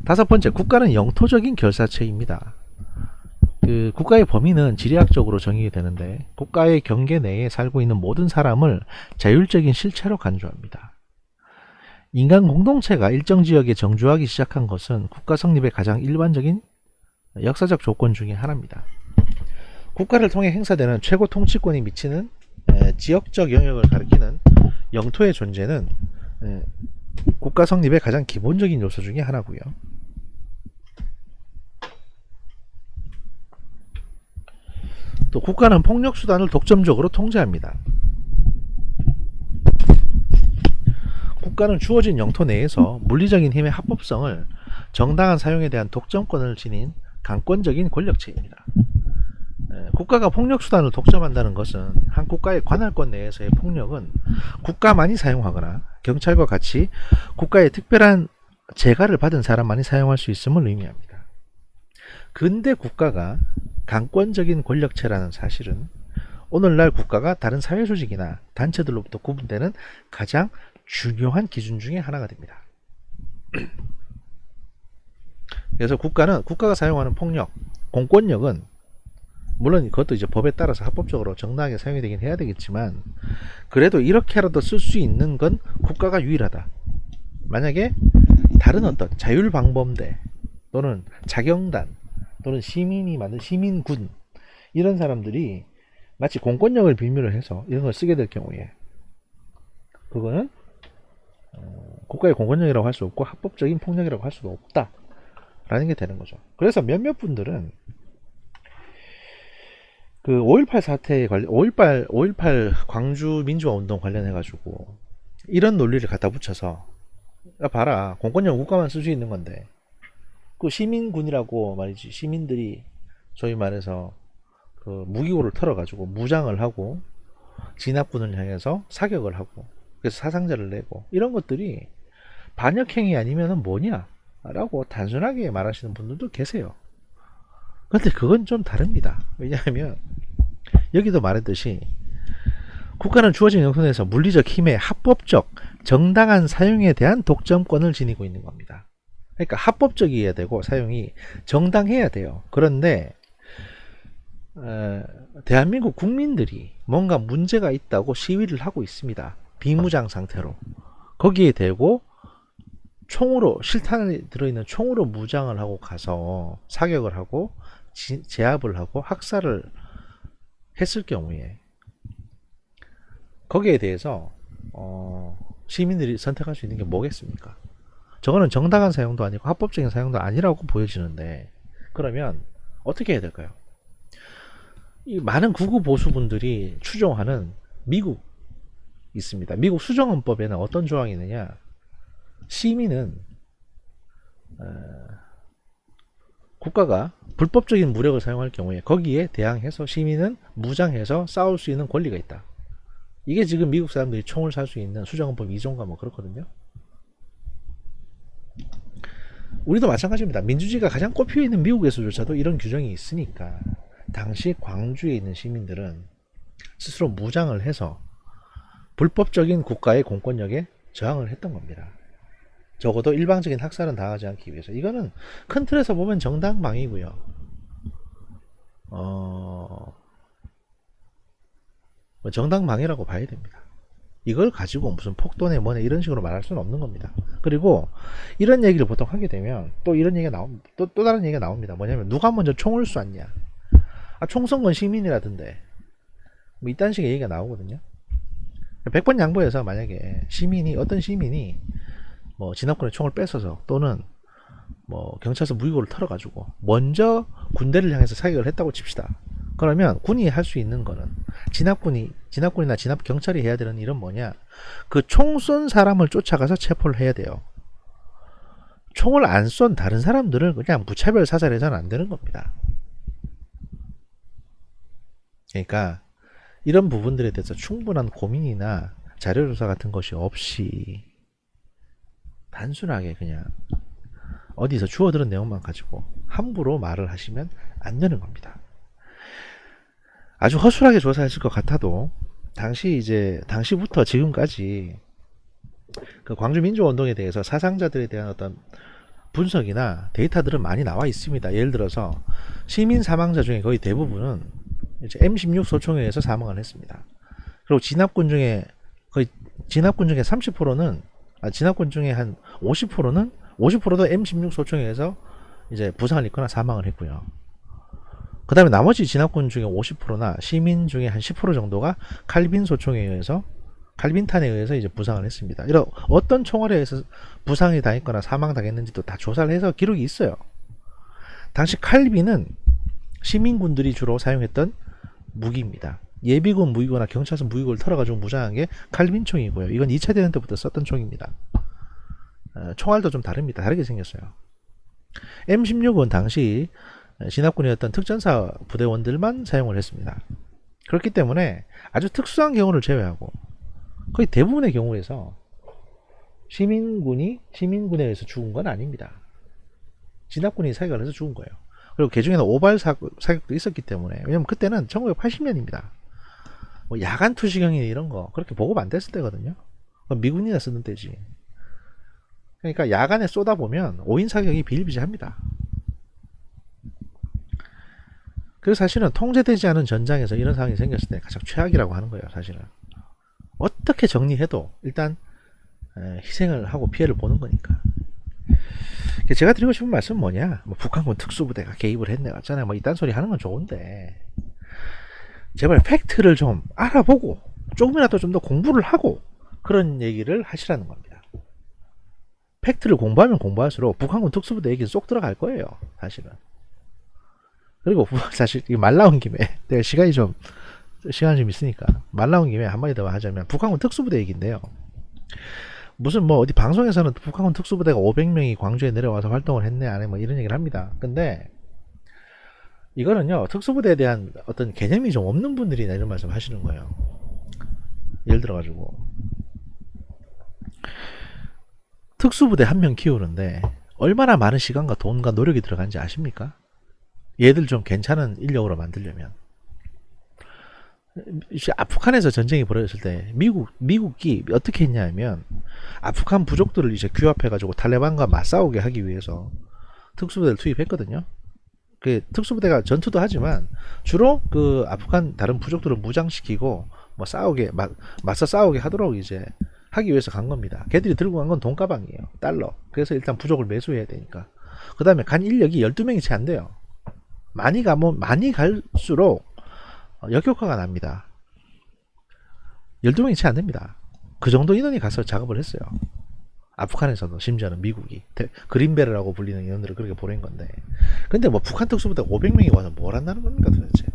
다섯 번째, 국가는 영토적인 결사체입니다. 그 국가의 범위는 지리학적으로 정의가 되는데 국가의 경계 내에 살고 있는 모든 사람을 자율적인 실체로 간주합니다. 인간 공동체가 일정 지역에 정주하기 시작한 것은 국가 성립의 가장 일반적인 역사적 조건 중에 하나입니다. 국가를 통해 행사되는 최고 통치권이 미치는 지역적 영역을 가리키는 영토의 존재는 국가 성립의 가장 기본적인 요소 중에 하나고요. 또 국가는 폭력 수단을 독점적으로 통제합니다. 국가는 주어진 영토 내에서 물리적인 힘의 합법성을 정당한 사용에 대한 독점권을 지닌 강권적인 권력체입니다. 국가가 폭력수단을 독점한다는 것은 한 국가의 관할권 내에서의 폭력은 국가만이 사용하거나 경찰과 같이 국가의 특별한 재가를 받은 사람만이 사용할 수 있음을 의미합니다. 근대 국가가 강권적인 권력체라는 사실은 오늘날 국가가 다른 사회조직이나 단체들로부터 구분되는 가장 중요한 기준 중에 하나가 됩니다. 그래서 국가가 사용하는 폭력, 공권력은 물론 그것도 이제 법에 따라서 합법적으로 정당하게 사용이 되긴 해야 되겠지만 그래도 이렇게라도 쓸 수 있는 건 국가가 유일하다. 만약에 다른 어떤 자율방범대 또는 자경단 또는 시민이 만든 시민군 이런 사람들이 마치 공권력을 빌미로 해서 이런 걸 쓰게 될 경우에 그거는 국가의 공권력이라고 할 수 없고 합법적인 폭력이라고 할 수도 없다 라는 게 되는 거죠. 그래서 몇몇 분들은 그 5.18 사태에 관련 5.18 광주 민주화 운동 관련해 가지고 이런 논리를 갖다 붙여서 야 봐라 공권력 국가만 쓸 수 있는 건데 그 시민군이라고 말이지 시민들이 소위 말해서 그 무기고를 털어 가지고 무장을 하고 진압군을 향해서 사격을 하고 그래서 사상자를 내고 이런 것들이 반역행위 아니면은 뭐냐 라고 단순하게 말하시는 분들도 계세요. 근데 그건 좀 다릅니다. 왜냐하면 여기도 말했듯이 국가는 주어진 영토에서 물리적 힘의 합법적 정당한 사용에 대한 독점권을 지니고 있는 겁니다. 그러니까 합법적이어야 되고 사용이 정당해야 돼요. 그런데 대한민국 국민들이 뭔가 문제가 있다고 시위를 하고 있습니다. 비무장 상태로. 거기에 대고 총으로 실탄이 들어있는 총으로 무장을 하고 가서 사격을 하고 제압을 하고 학살을 했을 경우에 거기에 대해서 시민들이 선택할 수 있는 게 뭐겠습니까? 저거는 정당한 사용도 아니고 합법적인 사용도 아니라고 보여지는데 그러면 어떻게 해야 될까요? 이 많은 극우 보수분들이 추종하는 미국 있습니다. 미국 수정헌법에는 어떤 조항이 있느냐? 시민은 국가가 불법적인 무력을 사용할 경우에 거기에 대항해서 시민은 무장해서 싸울 수 있는 권리가 있다. 이게 지금 미국 사람들이 총을 살 수 있는 수정헌법 2조인가 뭐 그렇거든요. 우리도 마찬가지입니다. 민주주의가 가장 꼽혀 있는 미국에서조차도 이런 규정이 있으니까 당시 광주에 있는 시민들은 스스로 무장을 해서 불법적인 국가의 공권력에 저항을 했던 겁니다. 적어도 일방적인 학살은 당하지 않기 위해서. 이거는 큰 틀에서 보면 정당방위고요. 정당방위라고 봐야 됩니다. 이걸 가지고 무슨 폭도네 뭐네 이런 식으로 말할 수는 없는 겁니다. 그리고 이런 얘기를 보통 하게 되면 또 이런 얘기가 또 다른 얘기가 나옵니다. 뭐냐면 누가 먼저 총을 쐈냐. 총 쏜 건 시민이라던데. 뭐 이딴 식의 얘기가 나오거든요. 100번 양보해서 만약에 어떤 시민이 뭐 진압군의 총을 뺏어서 또는 뭐 경찰서 무기고를 털어가지고 먼저 군대를 향해서 사격을 했다고 칩시다. 그러면 군이 할 수 있는 거는 진압군이나 진압 경찰이 해야 되는 일은 뭐냐? 그 총 쏜 사람을 쫓아가서 체포를 해야 돼요. 총을 안 쏜 다른 사람들을 그냥 무차별 사살해서는 안 되는 겁니다. 그러니까 이런 부분들에 대해서 충분한 고민이나 자료조사 같은 것이 없이 단순하게 그냥 어디서 주워들은 내용만 가지고 함부로 말을 하시면 안 되는 겁니다. 아주 허술하게 조사했을 것 같아도 당시부터 지금까지 그 광주 민주화운동에 대해서 사상자들에 대한 어떤 분석이나 데이터들은 많이 나와 있습니다. 예를 들어서 시민 사망자 중에 거의 대부분은 이제 M16 소총에 의해서 사망을 했습니다. 그리고 진압군 중에 30%는 진압군 중에 한 50%도 M16 소총에 의해서 이제 부상을 입거나 사망을 했고요. 그 다음에 나머지 진압군 중에 50%나 시민 중에 한 10% 정도가 칼빈 소총에 의해서 칼빈탄에 의해서 이제 부상을 했습니다. 이런 어떤 총알에 의해서 부상이 당했거나 사망당했는지도 다 조사를 해서 기록이 있어요. 당시 칼빈은 시민군들이 주로 사용했던 무기입니다. 예비군 무기고나 경찰서 무기고를 털어가지고 무장한 게 칼빈총이고요. 이건 2차 대전 때부터 썼던 총입니다. 총알도 좀 다릅니다. 다르게 생겼어요. M16은 당시 진압군이었던 특전사 부대원들만 사용을 했습니다. 그렇기 때문에 아주 특수한 경우를 제외하고 거의 대부분의 경우에서 시민군에 의해서 죽은 건 아닙니다. 진압군이 사격을 해서 죽은 거예요. 그리고 그 중에는 오발 사격도 있었기 때문에, 왜냐면 그때는 1980년입니다. 뭐 야간 투시경이 이런 거 그렇게 보급 안 됐을 때거든요. 미군이나 쓰는 때지. 그러니까 야간에 쏟아보면 5인 사격이 비일비재합니다. 그래서 사실은 통제되지 않은 전장에서 이런 상황이 생겼을 때 가장 최악이라고 하는 거예요. 사실은 어떻게 정리해도 일단 희생을 하고 피해를 보는 거니까. 제가 드리고 싶은 말씀은 뭐냐, 뭐 북한군 특수부대가 개입을 했네 어쩌네 뭐 이딴 소리 하는 건 좋은데, 제발 팩트를 좀 알아보고 조금이라도 좀 더 공부를 하고 그런 얘기를 하시라는 겁니다. 팩트를 공부하면 공부할수록 북한군 특수부대 얘기는 쏙 들어갈 거예요. 사실은. 그리고 사실 말 나온 김에 내가 시간이 좀 있으니까 말 나온 김에 한마디 더 하자면, 북한군 특수부대 얘기인데요. 무슨 뭐 어디 방송에서는 북한군 특수부대가 500명이 광주에 내려와서 활동을 했네 안 해 뭐 이런 얘기를 합니다. 근데 이거는요, 특수부대에 대한 어떤 개념이 좀 없는 분들이 이런 말씀 하시는 거예요. 예를 들어 가지고 특수부대 한 명 키우는데 얼마나 많은 시간과 돈과 노력이 들어간지 아십니까? 얘들 좀 괜찮은 인력으로 만들려면. 아프간에서 전쟁이 벌어졌을 때 미국이 어떻게 했냐면, 아프간 부족들을 이제 규합해가지고 탈레반과 맞싸우게 하기 위해서 특수부대를 투입했거든요. 그 특수부대가 전투도 하지만 주로 그 아프간 다른 부족들을 무장시키고 뭐 맞서 싸우게 하도록 이제 하기 위해서 간 겁니다. 걔들이 들고 간 건 돈가방이에요. 달러. 그래서 일단 부족을 매수해야 되니까. 그 다음에 간 인력이 12명이 채 안 돼요. 많이 갈수록 역효과가 납니다. 12명이 채 안 됩니다. 그 정도 인원이 가서 작업을 했어요. 아프간에서도, 심지어는 미국이 그린베르라고 불리는 인원들을 그렇게 보낸 건데, 근데 뭐 북한 특수부대 500명이 와서 뭘 한다는 겁니까 도대체.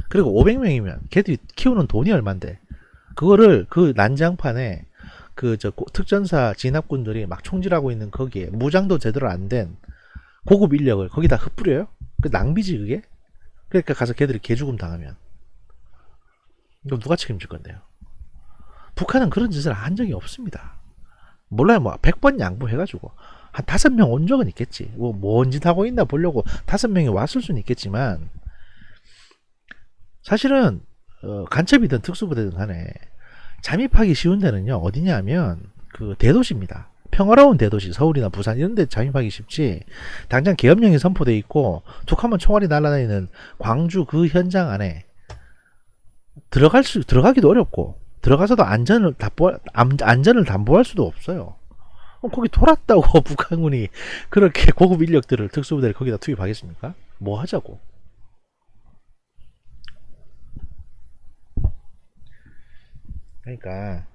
그리고 500명이면 걔들이 키우는 돈이 얼만데 그거를 그 난장판에 그 특전사 진압군들이 막 총질하고 있는 거기에 무장도 제대로 안 된 고급 인력을 거기다 흩뿌려요? 그 낭비지 그게? 그러니까 가서 걔들이 개죽음 당하면 이거 누가 책임질 건데요? 북한은 그런 짓을 한 적이 없습니다. 몰라요. 뭐 100번 양보해가지고 한 5명 온 적은 있겠지. 뭐 뭔 짓 하고 있나 보려고 5명이 왔을 수는 있겠지만, 사실은 간첩이든 특수부대든 간에 잠입하기 쉬운 데는요 어디냐면 그 대도시입니다. 평화로운 대도시, 서울이나 부산 이런 데 잠입하기 쉽지, 당장 계엄령이 선포돼 있고 툭하면 총알이 날아다니는 광주 그 현장 안에 들어가기도 어렵고, 들어가서도 안전을 담보할 수도 없어요. 거기 돌았다고 북한군이 그렇게 고급 인력들을, 특수부대를 거기다 투입하겠습니까? 뭐 하자고. 그러니까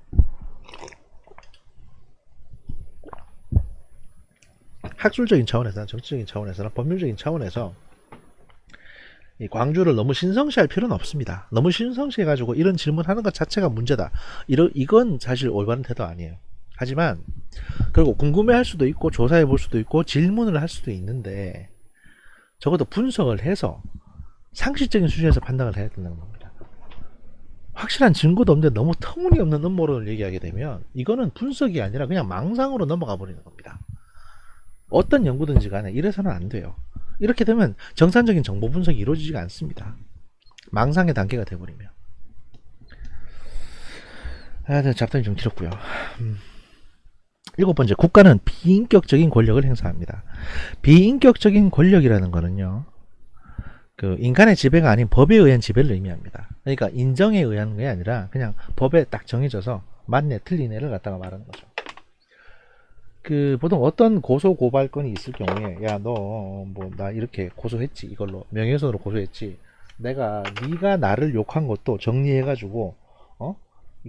학술적인 차원에서나 정치적인 차원에서나 법률적인 차원에서 이 광주를 너무 신성시할 필요는 없습니다. 너무 신성시해가지고 이런 질문하는 것 자체가 문제다, 이건 사실 올바른 태도 아니에요. 하지만 그리고 궁금해할 수도 있고 조사해 볼 수도 있고 질문을 할 수도 있는데, 적어도 분석을 해서 상식적인 수준에서 판단을 해야 된다는 겁니다. 확실한 증거도 없는데 너무 터무니없는 음모론을 얘기하게 되면 이거는 분석이 아니라 그냥 망상으로 넘어가 버리는 겁니다. 어떤 연구든지 간에 이래서는 안 돼요. 이렇게 되면 정상적인 정보 분석이 이루어지지가 않습니다. 망상의 단계가 돼버리면. 잡담이 좀 길었고요. 7번째, 국가는 비인격적인 권력을 행사합니다. 비인격적인 권력이라는 거는요, 그 인간의 지배가 아닌 법에 의한 지배를 의미합니다. 그러니까 인정에 의한 게 아니라 그냥 법에 딱 정해져서 맞네 틀리네를 갖다가 말하는 거죠. 그 보통 어떤 고소 고발 건이 있을 경우에, 야 너 뭐 나 이렇게 고소했지, 이걸로 명예훼손으로 고소했지, 네가 나를 욕한 것도 정리해가지고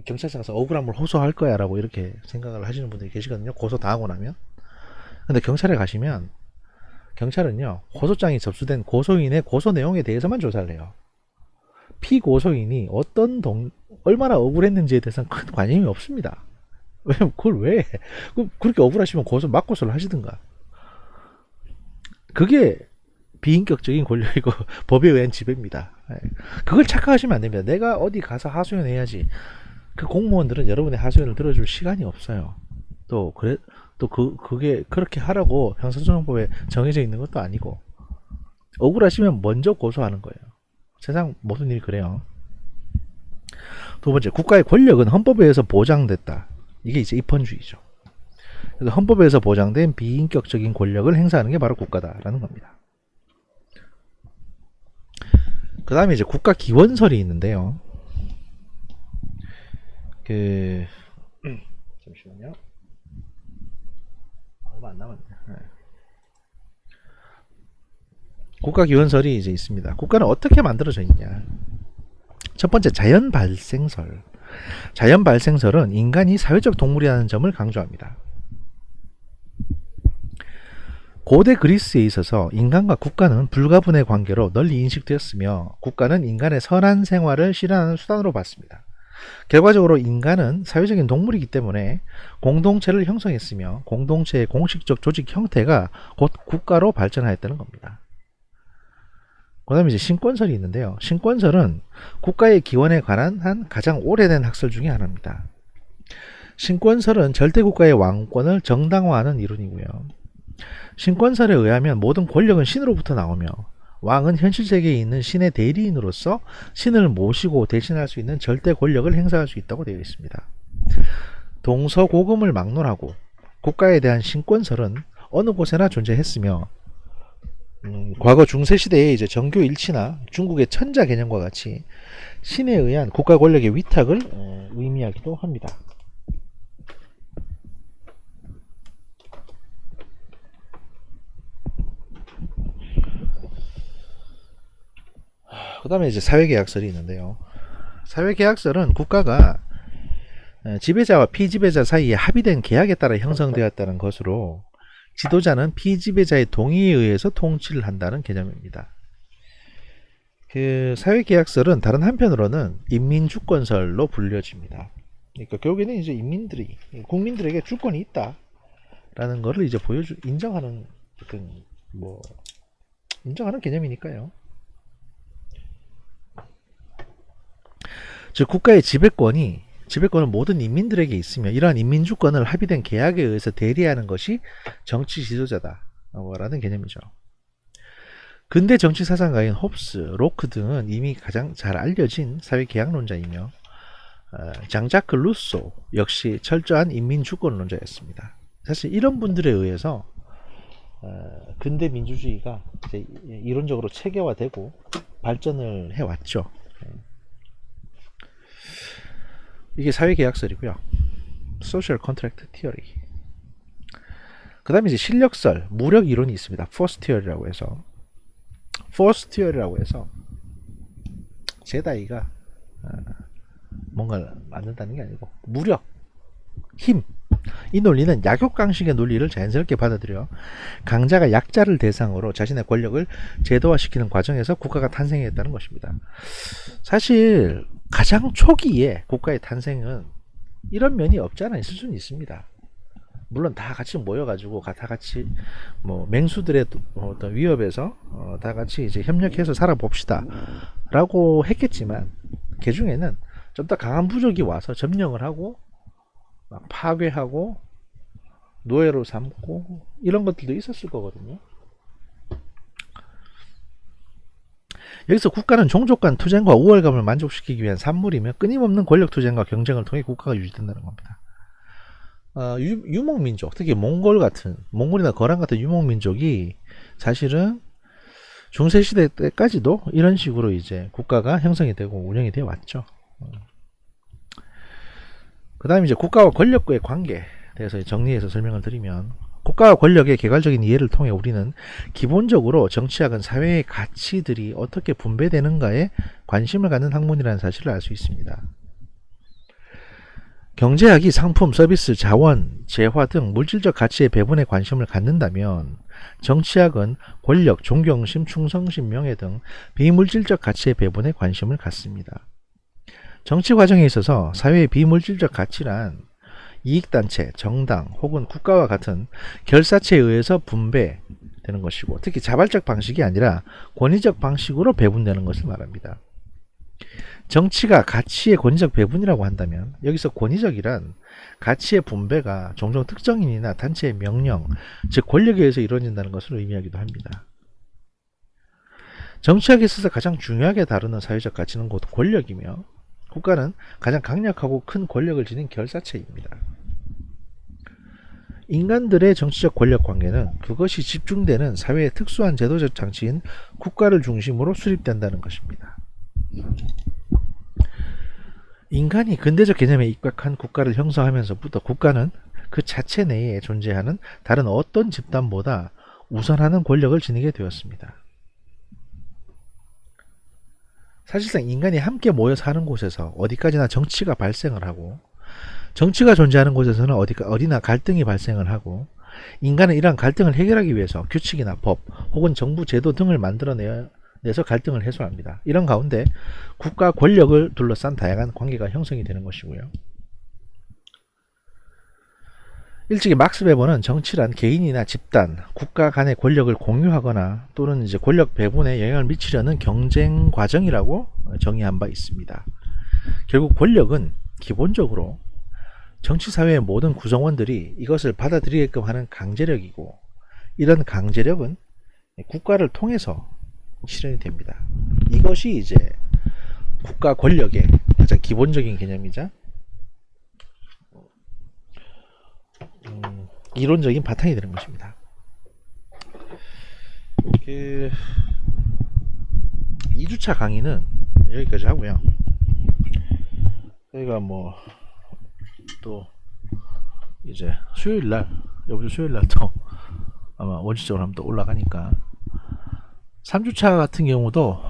경찰서 가서 억울함을 호소할 거야 라고 이렇게 생각을 하시는 분들이 계시거든요. 고소 당하고 나면. 근데 경찰에 가시면 경찰은요 고소장이 접수된 고소인의 고소 내용에 대해서만 조사를 해요. 피고소인이 얼마나 억울했는지에 대해서는 큰 관심이 없습니다. 왜냐면 그걸 왜 그렇게 억울하시면 맞고소를 하시든가. 그게 비인격적인 권력이고 법에 의한 지배입니다. 그걸 착각하시면 안 됩니다. 내가 어디 가서 하소연 해야지. 그 공무원들은 여러분의 하소연을 들어줄 시간이 없어요. 그게 그렇게 하라고 형사소송법에 정해져 있는 것도 아니고, 억울하시면 먼저 고소하는 거예요. 세상 모든 일이 그래요. 두 번째, 국가의 권력은 헌법에 의해서 보장됐다. 이게 이제 입헌주의죠. 그래서 헌법에 의해서 보장된 비인격적인 권력을 행사하는 게 바로 국가다라는 겁니다. 그 다음에 이제 국가기원설이 있는데요. 잠시만요. 얼마 안 남았네. 국가기원설이 이제 있습니다. 국가는 어떻게 만들어져 있냐. 첫 번째, 자연발생설. 자연발생설은 인간이 사회적 동물이라는 점을 강조합니다. 고대 그리스에 있어서 인간과 국가는 불가분의 관계로 널리 인식되었으며, 국가는 인간의 선한 생활을 실현하는 수단으로 봤습니다. 결과적으로 인간은 사회적인 동물이기 때문에 공동체를 형성했으며, 공동체의 공식적 조직 형태가 곧 국가로 발전하였다는 겁니다. 그 다음에 이제 신권설이 있는데요. 신권설은 국가의 기원에 관한 한 가장 오래된 학설 중에 하나입니다. 신권설은 절대국가의 왕권을 정당화하는 이론이고요. 신권설에 의하면 모든 권력은 신으로부터 나오며, 왕은 현실 세계에 있는 신의 대리인으로서 신을 모시고 대신할 수 있는 절대 권력을 행사할 수 있다고 되어 있습니다. 동서고금을 막론하고 국가에 대한 신권설은 어느 곳에나 존재했으며, 과거 중세시대의 이제 정교일치나 중국의 천자 개념과 같이 신에 의한 국가 권력의 위탁을 의미하기도 합니다. 그 다음에 이제 사회계약설이 있는데요. 사회계약설은 국가가 지배자와 피지배자 사이에 합의된 계약에 따라 형성되었다는 것으로, 지도자는 피지배자의 동의에 의해서 통치를 한다는 개념입니다. 그 사회계약설은 다른 한편으로는 인민주권설로 불려집니다. 그러니까 결국에는 이제 국민들에게 주권이 있다라는 것을 이제 인정하는 인정하는 개념이니까요. 즉 국가의 지배권은 모든 인민들에게 있으며, 이러한 인민주권을 합의된 계약에 의해서 대리하는 것이 정치 지도자다라는 개념이죠. 근대 정치 사상가인 홉스, 로크 등은 이미 가장 잘 알려진 사회계약론자이며, 장자크 루소 역시 철저한 인민주권론자였습니다. 사실 이런 분들에 의해서 근대 민주주의가 이제 이론적으로 체계화되고 발전을 해왔죠. 이게 사회계약설이고요. Social Contract Theory. 그 다음에 이제 실력설, 무력 이론이 있습니다. Force Theory라고 해서 제다이가 뭔가를 만든다는 게 아니고, 무력, 힘, 이 논리는 약육강식의 논리를 자연스럽게 받아들여 강자가 약자를 대상으로 자신의 권력을 제도화시키는 과정에서 국가가 탄생했다는 것입니다. 사실 가장 초기에 국가의 탄생은 이런 면이 없지 않아 있을 수는 있습니다. 물론 다 같이 모여가지고 다 같이 맹수들의 어떤 위협에서 다 같이 이제 협력해서 살아봅시다 라고 했겠지만, 그 중에는 좀 더 강한 부족이 와서 점령을 하고 막 파괴하고 노예로 삼고 이런 것들도 있었을 거거든요. 여기서 국가는 종족 간 투쟁과 우월감을 만족시키기 위한 산물이며, 끊임없는 권력 투쟁과 경쟁을 통해 국가가 유지된다는 겁니다. 유목민족, 특히 몽골이나 거란 같은 유목민족이 사실은 중세시대 때까지도 이런 식으로 이제 국가가 형성이 되고 운영이 되어 왔죠. 그 다음에 이제 국가와 권력과의 관계에 대해서 정리해서 설명을 드리면, 국가와 권력의 개괄적인 이해를 통해 우리는 기본적으로 정치학은 사회의 가치들이 어떻게 분배되는가에 관심을 갖는 학문이라는 사실을 알 수 있습니다. 경제학이 상품, 서비스, 자원, 재화 등 물질적 가치의 배분에 관심을 갖는다면, 정치학은 권력, 존경심, 충성심, 명예 등 비물질적 가치의 배분에 관심을 갖습니다. 정치 과정에 있어서 사회의 비물질적 가치란 이익단체, 정당 혹은 국가와 같은 결사체에 의해서 분배되는 되는 것이고, 특히 자발적 방식이 아니라 권위적 방식으로 배분되는 것을 말합니다. 정치가 가치의 권위적 배분이라고 한다면 여기서 권위적이란 가치의 분배가 종종 특정인이나 단체의 명령, 즉 권력에 의해서 이루어진다는 것을 의미하기도 합니다. 정치학에 있어서 가장 중요하게 다루는 사회적 가치는 곧 권력이며, 국가는 가장 강력하고 큰 권력을 지닌 결사체입니다. 인간들의 정치적 권력 관계는 그것이 집중되는 사회의 특수한 제도적 장치인 국가를 중심으로 수립된다는 것입니다. 인간이 근대적 개념에 입각한 국가를 형성하면서부터 국가는 그 자체 내에 존재하는 다른 어떤 집단보다 우선하는 권력을 지니게 되었습니다. 사실상 인간이 함께 모여 사는 곳에서 어디까지나 정치가 발생을 하고, 정치가 존재하는 곳에서는 어디나 갈등이 발생을 하고, 인간은 이러한 갈등을 해결하기 위해서 규칙이나 법 혹은 정부 제도 등을 만들어내서 갈등을 해소합니다. 이런 가운데 국가 권력을 둘러싼 다양한 관계가 형성이 되는 것이고요. 일찍이 막스 베버는 정치란 개인이나 집단, 국가 간의 권력을 공유하거나 또는 이제 권력 배분에 영향을 미치려는 경쟁 과정이라고 정의한 바 있습니다. 결국 권력은 기본적으로 정치사회의 모든 구성원들이 이것을 받아들이게끔 하는 강제력이고, 이런 강제력은 국가를 통해서 실현이 됩니다. 이것이 이제 국가 권력의 가장 기본적인 개념이자 이론적인 바탕이 되는 것입니다. 2주차 강의는 여기까지 하고요. 저희가 뭐 또 이제 수요일날, 여기서 수요일날 또 아마 원칙적으로 한번 또 올라가니까 3주차 같은 경우도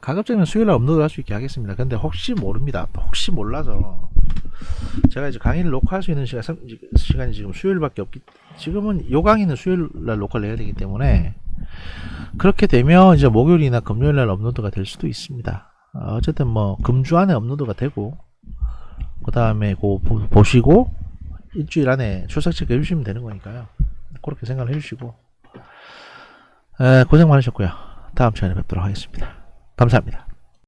가급적이면 수요일날 업로드 할 수 있게 하겠습니다. 근데 혹시 모릅니다. 혹시 몰라서 제가 이제 강의를 녹화할 수 있는 시간이 지금 수요일밖에 없기, 지금은 요 강의는 수요일날 녹화를 해야 되기 때문에 그렇게 되면 이제 목요일이나 금요일날 업로드가 될 수도 있습니다. 어쨌든 뭐 금주 안에 업로드가 되고, 그 다음에 보시고 일주일 안에 출석 체크 해주시면 되는 거니까요. 그렇게 생각을 해주시고, 고생 많으셨고요. 다음 시간에 뵙도록 하겠습니다. 감사합니다.